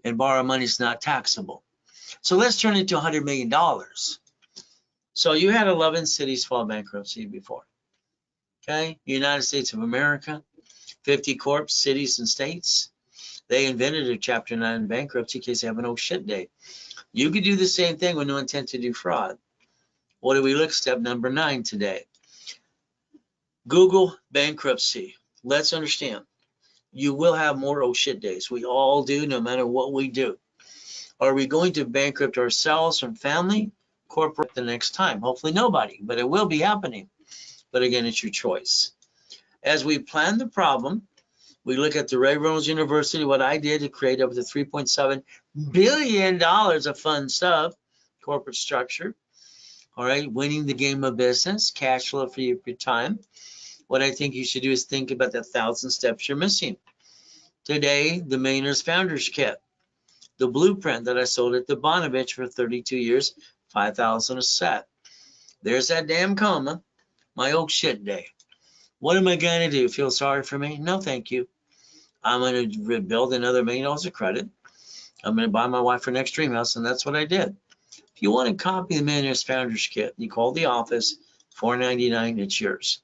and borrow money is not taxable. So let's turn it to $100 million. So you had 11 cities file bankruptcy before. Okay, United States of America, 50 corps, cities and states. They invented a Chapter 9 bankruptcy in case they have an oh shit day. You could do the same thing with no intent to defraud. What do we look? Step number 9 today. Google bankruptcy. Let's understand. You will have more oh shit days. We all do, no matter what we do. Are we going to bankrupt ourselves and family, corporate the next time? Hopefully nobody, but it will be happening. But again, it's your choice. As we plan the problem, we look at the Ray Reynolds University, what I did to create up to $3.7 billion of fun stuff, corporate structure. All right, winning the game of business, cash flow for your time. What I think you should do is think about the 1,000 steps you're missing. Today, the Millionaires Founders Kit, the blueprint that I sold at the Bonovich for 32 years, $5,000 a set. There's that damn coma, my old shit day. What am I going to do? Feel sorry for me? No, thank you. I'm going to build another $1 million of credit. I'm going to buy my wife her next dream house, and that's what I did. If you want to copy the Millionaires Founders Kit, you call the office, $4.99, it's yours.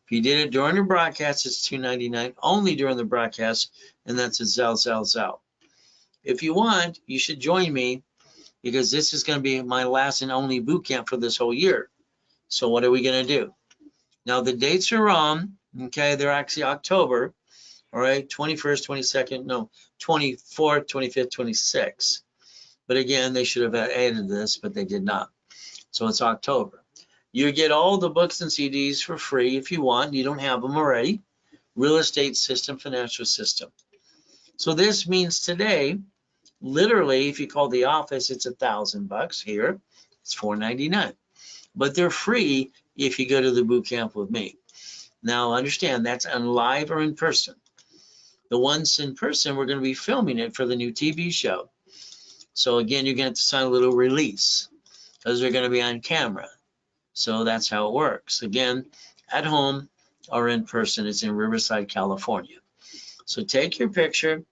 If you did it during the broadcast, it's $2.99, only during the broadcast, and that's a Zell. If you want, you should join me, because this is going to be my last and only boot camp for this whole year. So what are we going to do? Now, the dates are wrong, okay? They're actually October, all right? 21st, 22nd, no, 24th, 25th, 26th. But again, they should have added this, but they did not. So it's October. You get all the books and CDs for free if you want. You don't have them already. Real estate system, financial system. So this means today, literally, if you call the office, it's $1,000 here. It's $4.99. But they're free if you go to the boot camp with me. Now, understand, that's on live or in person. The ones in person, we're going to be filming it for the new TV show. So again, you're going to have to sign a little release because they're going to be on camera. So that's how it works. Again, at home or in person. It's in Riverside, California. So take your picture,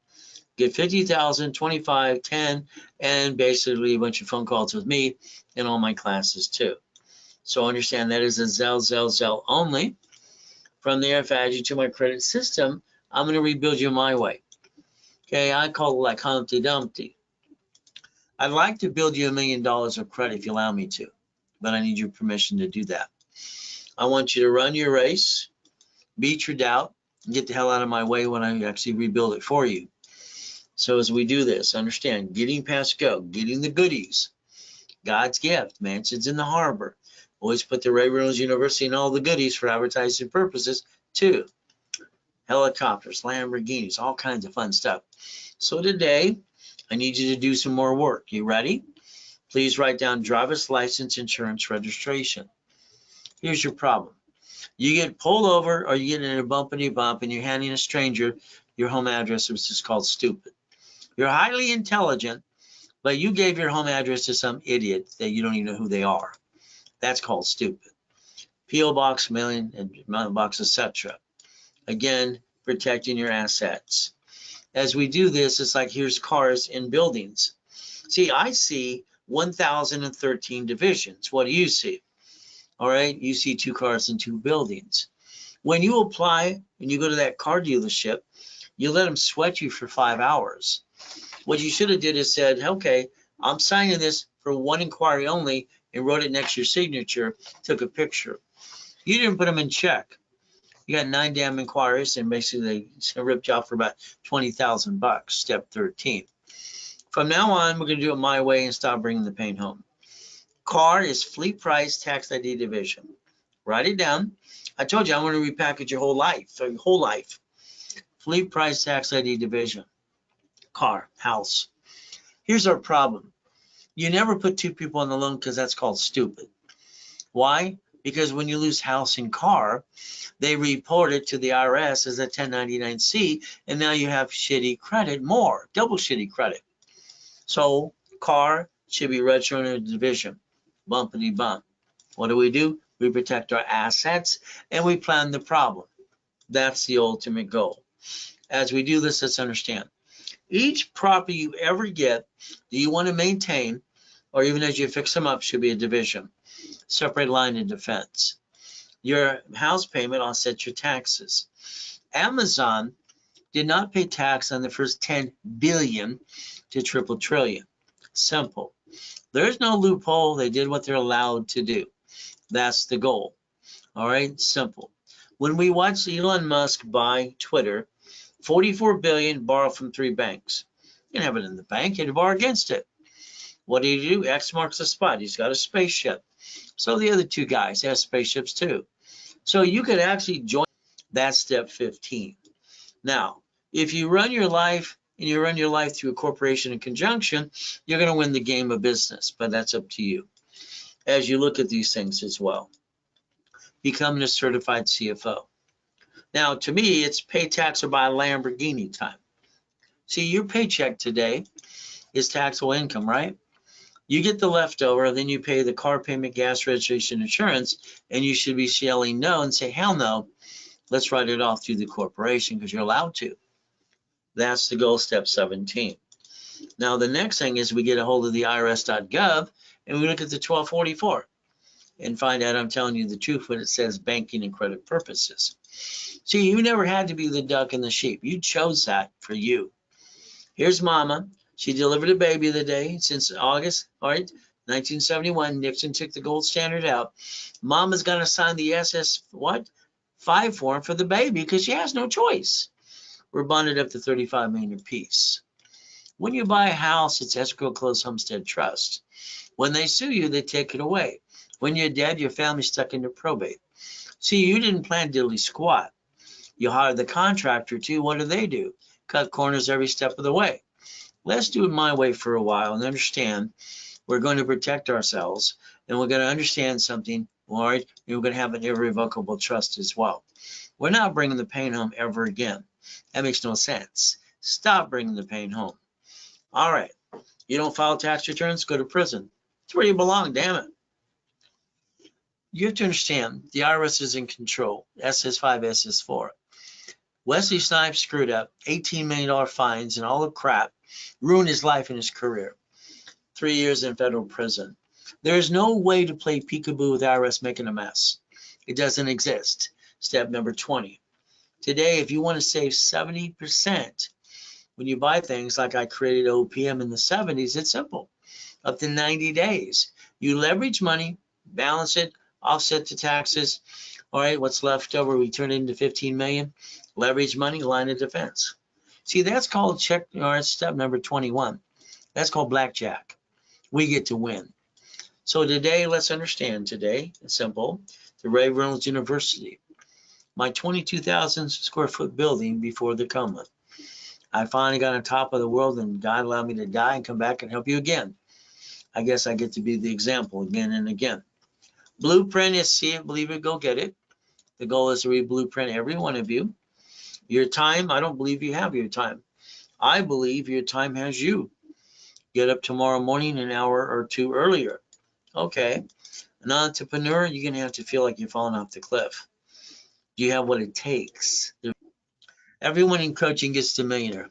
get 50,000, 25, 10, and basically a bunch of phone calls with me in all my classes too. So understand that is a Zell only. From there, if I add you to my credit system, I'm going to rebuild you my way. Okay, I call it like Humpty Dumpty. I'd like to build you $1 million of credit if you allow me to, but I need your permission to do that. I want you to run your race, beat your doubt, and get the hell out of my way when I actually rebuild it for you. So as we do this, understand, getting past go, getting the goodies, God's gift, mansions in the harbor. Always put the Ray Reynolds University and all the goodies for advertising purposes too. Helicopters, Lamborghinis, all kinds of fun stuff. So today, I need you to do some more work. You ready? Please write down driver's license, insurance, registration. Here's your problem. You get pulled over or you get in a bumpity bump and you're handing a stranger your home address, which is called stupid. You're highly intelligent, but you gave your home address to some idiot that you don't even know who they are. That's called stupid. P.O. box, mailing, and mailbox, etc. Again, protecting your assets. As we do this, it's like here's cars in buildings. See, I see 1,013 divisions. What do you see? All right, you see 2 cars in 2 buildings. When you apply and you go to that car dealership, you let them sweat you for 5 hours. What you should have did is said, okay, I'm signing this for one inquiry only, and wrote it next to your signature, took a picture. You didn't put them in check. You got 9 damn inquiries, and basically they ripped you off for about $20,000, step 13. From now on, we're going to do it my way and stop bringing the pain home. CAR is fleet price tax ID division. Write it down. I told you I want to repackage your whole life, so your whole life. Fleet price tax ID division. CAR, house. Here's our problem. You never put 2 people on the loan because that's called stupid. Why? Because when you lose house and car, they report it to the IRS as a 1099-C, and now you have shitty credit, more, double shitty credit. So car should be registered in a division, bumpity bump. What do? We protect our assets and we plan the problem. That's the ultimate goal. As we do this, let's understand. Each property you ever get that you want to maintain, or even as you fix them up, should be a division. Separate line of defense. Your house payment offsets your taxes. Amazon did not pay tax on the first 10 billion to triple trillion. Simple. There's no loophole. They did what they're allowed to do. That's the goal. All right, simple. When we watched Elon Musk buy Twitter, 44 billion borrowed from 3 banks. You can have it in the bank, you can borrow against it. What did he do? X marks the spot. He's got a spaceship. So the other 2 guys have spaceships too. So you could actually join. That's step 15. Now, if you run your life and you run your life through a corporation in conjunction, you're going to win the game of business, but that's up to you as you look at these things as well. Becoming a certified CFO. Now, to me, it's pay tax or buy a Lamborghini time. See, your paycheck today is taxable income, right? You get the leftover, then you pay the car payment, gas, registration, insurance, and you should be yelling no and say, hell no, let's write it off through the corporation because you're allowed to. That's the goal, step 17. Now, the next thing is we get a hold of the IRS.gov and we look at the 1244 and find out I'm telling you the truth when it says banking and credit purposes. See, you never had to be the duck and the sheep. You chose that for you. Here's mama. She delivered a baby the day since August, all right, 1971. Nixon took the gold standard out. Mama's going to sign the SS5 form for the baby because she has no choice. We're bonded up to $35 million apiece. When you buy a house, it's escrow closed homestead trust. When they sue you, they take it away. When you're dead, your family's stuck into probate. See, you didn't plan diddly squat. You hire the contractor too. What do? Cut corners every step of the way. Let's do it my way for a while and understand we're going to protect ourselves and we're going to understand something, all right? And we're going to have an irrevocable trust as well. We're not bringing the pain home ever again. That makes no sense. Stop bringing the pain home. All right. You don't file tax returns, go to prison. It's where you belong, damn it. You have to understand the IRS is in control. SS5, SS4. Wesley Snipes screwed up, $18 million fines and all the crap, ruined his life and his career. 3 years in federal prison. There is no way to play peekaboo with IRS making a mess. It doesn't exist. Step number 20. Today, if you want to save 70%, when you buy things like I created OPM in the 70s, it's simple. Up to 90 days. You leverage money, balance it, offset the taxes. All right, what's left over, we turn it into 15 million. Leverage money, line of defense. See, that's called step number 21. That's called blackjack. We get to win. So today, let's understand today, it's simple, the Ray Reynolds University. My 22,000 square foot building before the coma. I finally got on top of the world and God allowed me to die and come back and help you again. I guess I get to be the example again and again. Blueprint is see it, believe it, go get it. The goal is to re-blueprint every one of you. Your time, I don't believe you have your time. I believe your time has you. Get up tomorrow morning an hour or 2 earlier. Okay. An entrepreneur, you're going to have to feel like you're falling off the cliff. Do you have what it takes? Everyone in coaching gets to millionaire.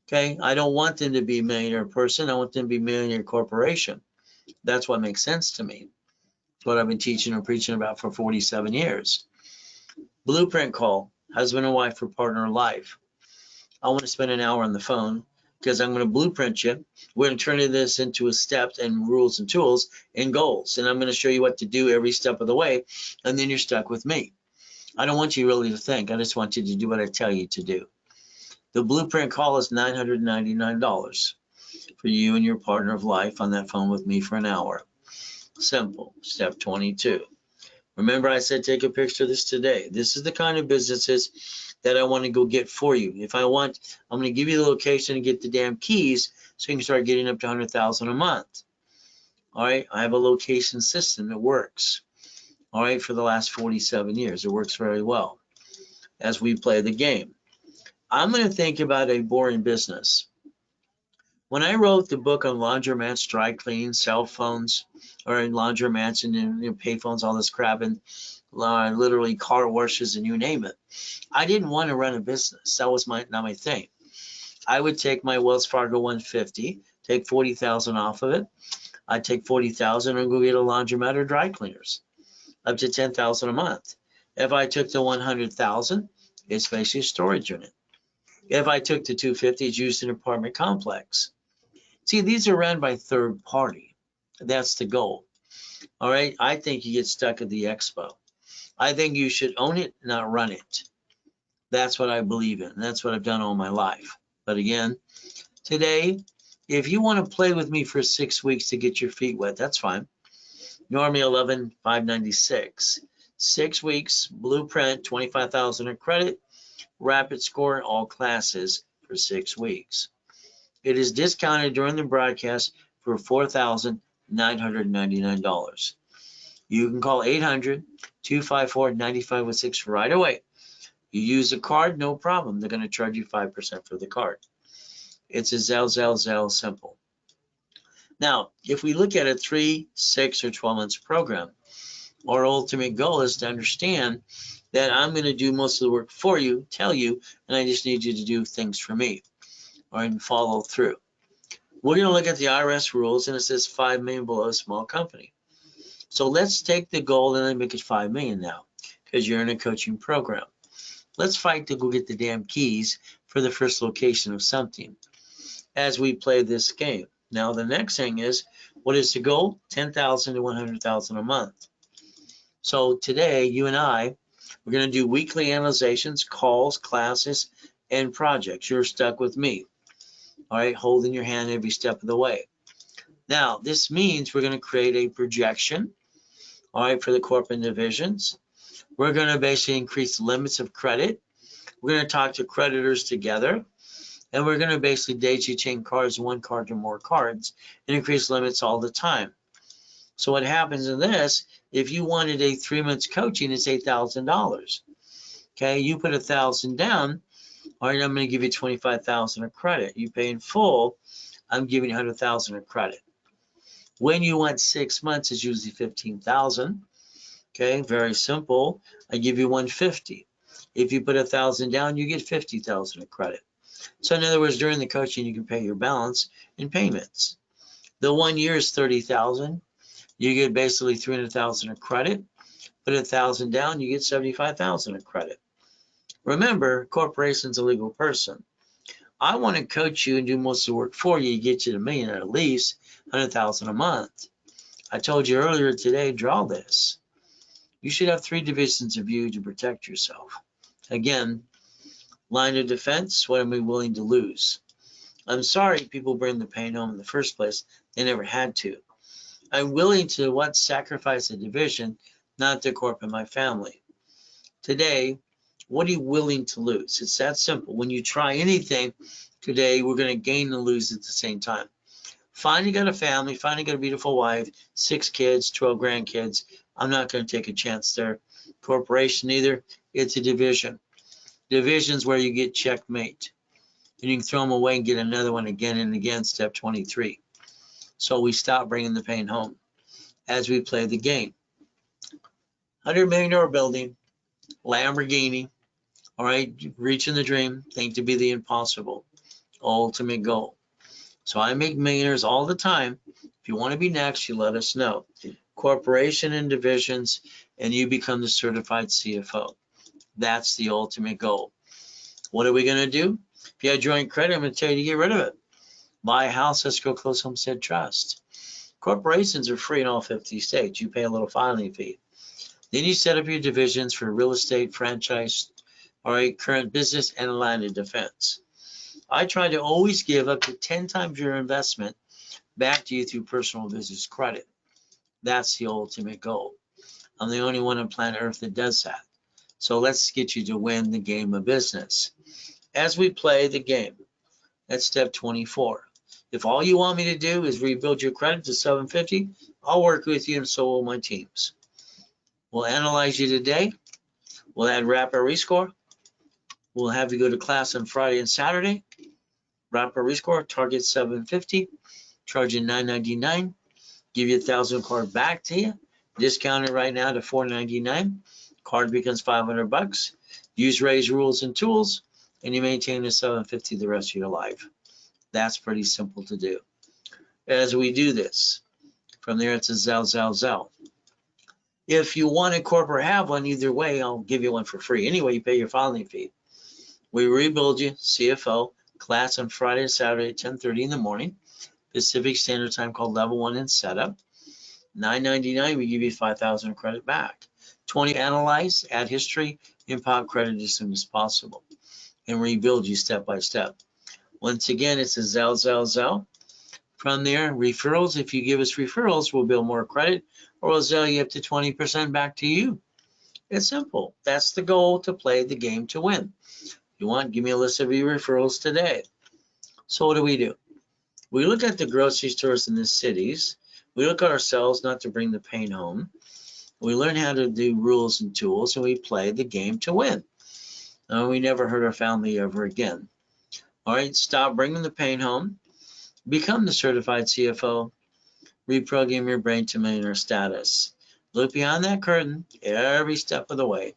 Okay. I don't want them to be a millionaire person. I want them to be a millionaire corporation. That's what makes sense to me. It's what I've been teaching and preaching about for 47 years. Blueprint call, husband and wife for partner life. I want to spend an hour on the phone because I'm going to blueprint you. We're going to turn this into a steps and rules and tools and goals. And I'm going to show you what to do every step of the way. And then you're stuck with me. I don't want you really to think. I just want you to do what I tell you to do. The blueprint call is $999 for you and your partner of life on that phone with me for an hour. Simple. Step 22. Remember I said take a picture of this today. This is the kind of businesses that I want to go get for you. If I want, I'm going to give you the location and get the damn keys so you can start getting up to 100,000 a month. All right. I have a location system that works. All right. For the last 47 years, it works very well as we play the game. I'm going to think about a boring business. When I wrote the book on laundromats, dry cleaning, cell phones, or in laundromats and pay phones, all this crap, and literally car washes and you name it, I didn't want to run a business. That was not my thing. I would take my Wells Fargo 150, take 40,000 off of it. I'd take 40,000 and go get a laundromat or dry cleaners, up to 10,000 a month. If I took the 100,000, it's basically a storage unit. If I took the 250, it's used in an apartment complex. See, these are run by third party. That's the goal. All right. I think you get stuck at the expo. I think you should own it, not run it. That's what I believe in. That's what I've done all my life. But again, today, if you want to play with me for 6 weeks to get your feet wet, that's fine. Normally 11,596. 6 weeks, blueprint, 25,000 in credit, rapid score in all classes for 6 weeks. It is discounted during the broadcast for $4,999. You can call 800-254-9506 right away. You use a card, no problem. They're going to charge you 5% for the card. It's a Zell simple. Now, if we look at a 3, 6, or 12 months program, our ultimate goal is to understand that I'm going to do most of the work for you, tell you, and I just need you to do things for me, or and follow through. We're going to look at the IRS rules, and it says 5 million below a small company. So let's take the goal and then make it 5 million now, because you're in a coaching program. Let's fight to go get the damn keys for the first location of something as we play this game. Now, the next thing is, what is the goal? 10,000 to 100,000 a month. So today, you and I, we're going to do weekly analyzations, calls, classes, and projects. You're stuck with me, all right, holding your hand every step of the way. Now, this means we're going to create a projection, all right, for the corporate divisions. We're going to basically increase limits of credit. We're going to talk to creditors together. And we're going to basically daisy chain cards, 1 card to more cards, and increase limits all the time. So what happens in this, if you wanted a 3 months coaching, it's $8,000. Okay, you put 1,000 down, all right, I'm going to give you 25,000 of credit. You pay in full, I'm giving you 100,000 of credit. When you want 6 months, it's usually 15,000. Okay, very simple. I give you 150. If you put 1,000 down, you get 50,000 of credit. So in other words, during the coaching, you can pay your balance in payments. The 1 year is 30,000. You get basically 300,000 of credit. Put 1,000 down, you get 75,000 of credit. Remember, corporation's a legal person. I want to coach you and do most of the work for you, get you to $1 million or at least 100,000 a month. I told you earlier today, draw this. You should have 3 divisions of you to protect yourself. Again, line of defense, what am I willing to lose? I'm sorry people bring the pain home in the first place. They never had to. I'm willing to sacrifice a division, not the corp and my family. Today, what are you willing to lose? It's that simple. When you try anything today, we're going to gain and lose at the same time. Finally got a family, finally got a beautiful wife, 6 kids, 12 grandkids. I'm not going to take a chance there. Corporation either. It's a division. Divisions where you get checkmate. And you can throw them away and get another one again and again, step 23. So we stop bringing the pain home as we play the game. $100 million building, Lamborghini, all right, reaching the dream, think to be the impossible, ultimate goal. So I make millionaires all the time. If you want to be next, you let us know. Corporation and divisions, and you become the certified CFO. That's the ultimate goal. What are we going to do? If you have joint credit, I'm going to tell you to get rid of it. Buy a house, escrow, close homestead trust. Corporations are free in all 50 states. You pay a little filing fee. Then you set up your divisions for real estate, franchise, all right, current business, and line of defense. I try to always give up to 10 times your investment back to you through personal business credit. That's the ultimate goal. I'm the only one on planet Earth that does that. So let's get you to win the game of business. As we play the game, that's step 24. If all you want me to do is rebuild your credit to 750, I'll work with you and so will my teams. We'll analyze you today. We'll add rapid rescore. We'll have you go to class on Friday and Saturday. Rapid rescore, target 750, charge you $9.99, give you 1,000 card back to you. Discounted right now to $4.99. Card becomes $500. Use Ray's rules and tools, and you maintain a 750 the rest of your life. That's pretty simple to do. As we do this, from there it's a Zell. If you want a corporate have one, either way, I'll give you one for free. Anyway, you pay your filing fee. We rebuild you, CFO, class on Friday and Saturday at 10:30 in the morning, Pacific Standard Time, called level 1 and setup. $9.99, we give you 5,000 credit back. 20, analyze, add history, impound credit as soon as possible, and rebuild you step by step. Once again, it's a Zell. From there, referrals. If you give us referrals, we'll build more credit, or we'll sell you up to 20% back to you. It's simple. That's the goal, to play the game to win. If you want, give me a list of your referrals today. So what do? We look at the grocery stores in the cities. We look at ourselves, not to bring the pain home. We learn how to do rules and tools, and we play the game to win. And we never hurt our family ever again. All right, stop bringing the pain home. Become the certified CFO. Reprogram your brain to millionaire status. Look behind that curtain every step of the way.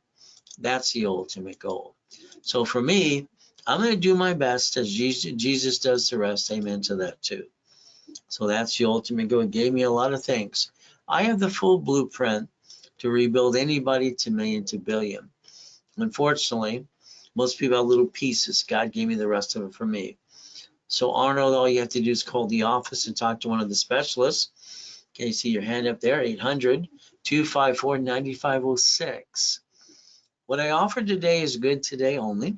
That's the ultimate goal. So for me, I'm going to do my best as Jesus does the rest. Amen to that too. So that's the ultimate goal. It gave me a lot of things. I have the full blueprint to rebuild anybody to million to billion. Unfortunately, most people have little pieces. God gave me the rest of it for me. So Arnold, all you have to do is call the office and talk to one of the specialists. Okay, see your hand up there, 800-254-9506. What I offer today is good today only.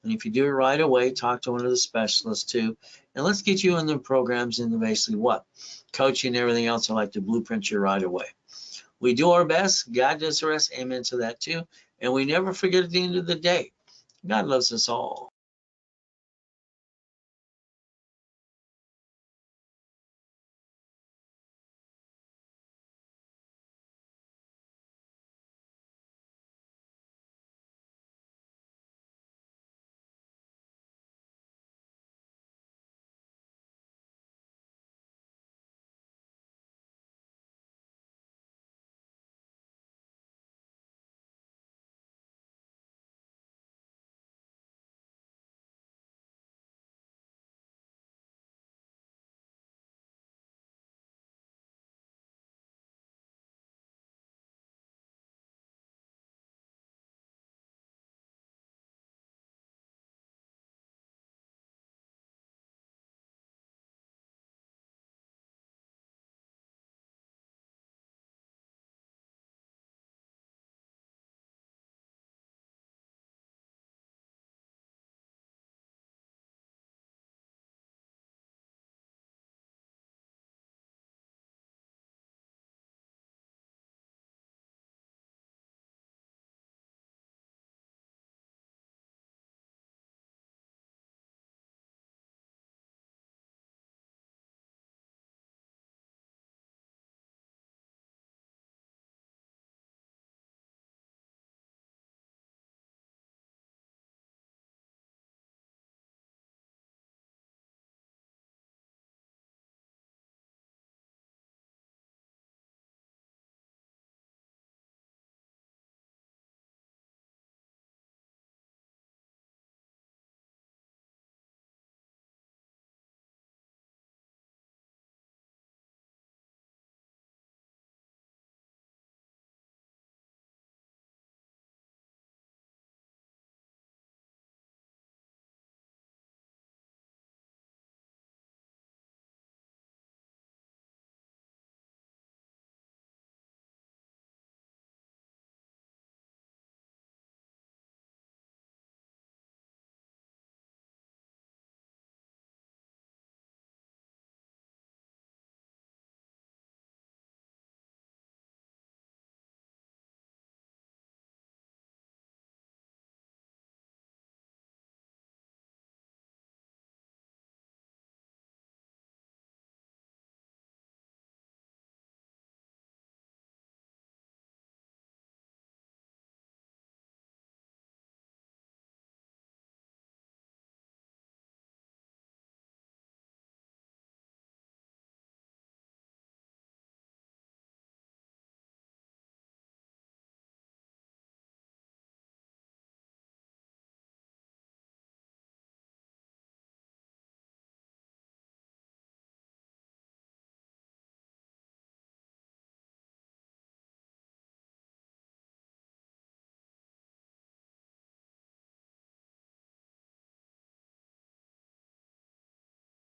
And if you do it right away, talk to one of the specialists too. And let's get you in the programs and basically what? Coaching and everything else. I like to blueprint you right away. We do our best. God does the rest. Amen to that too. And we never forget at the end of the day, God loves us all.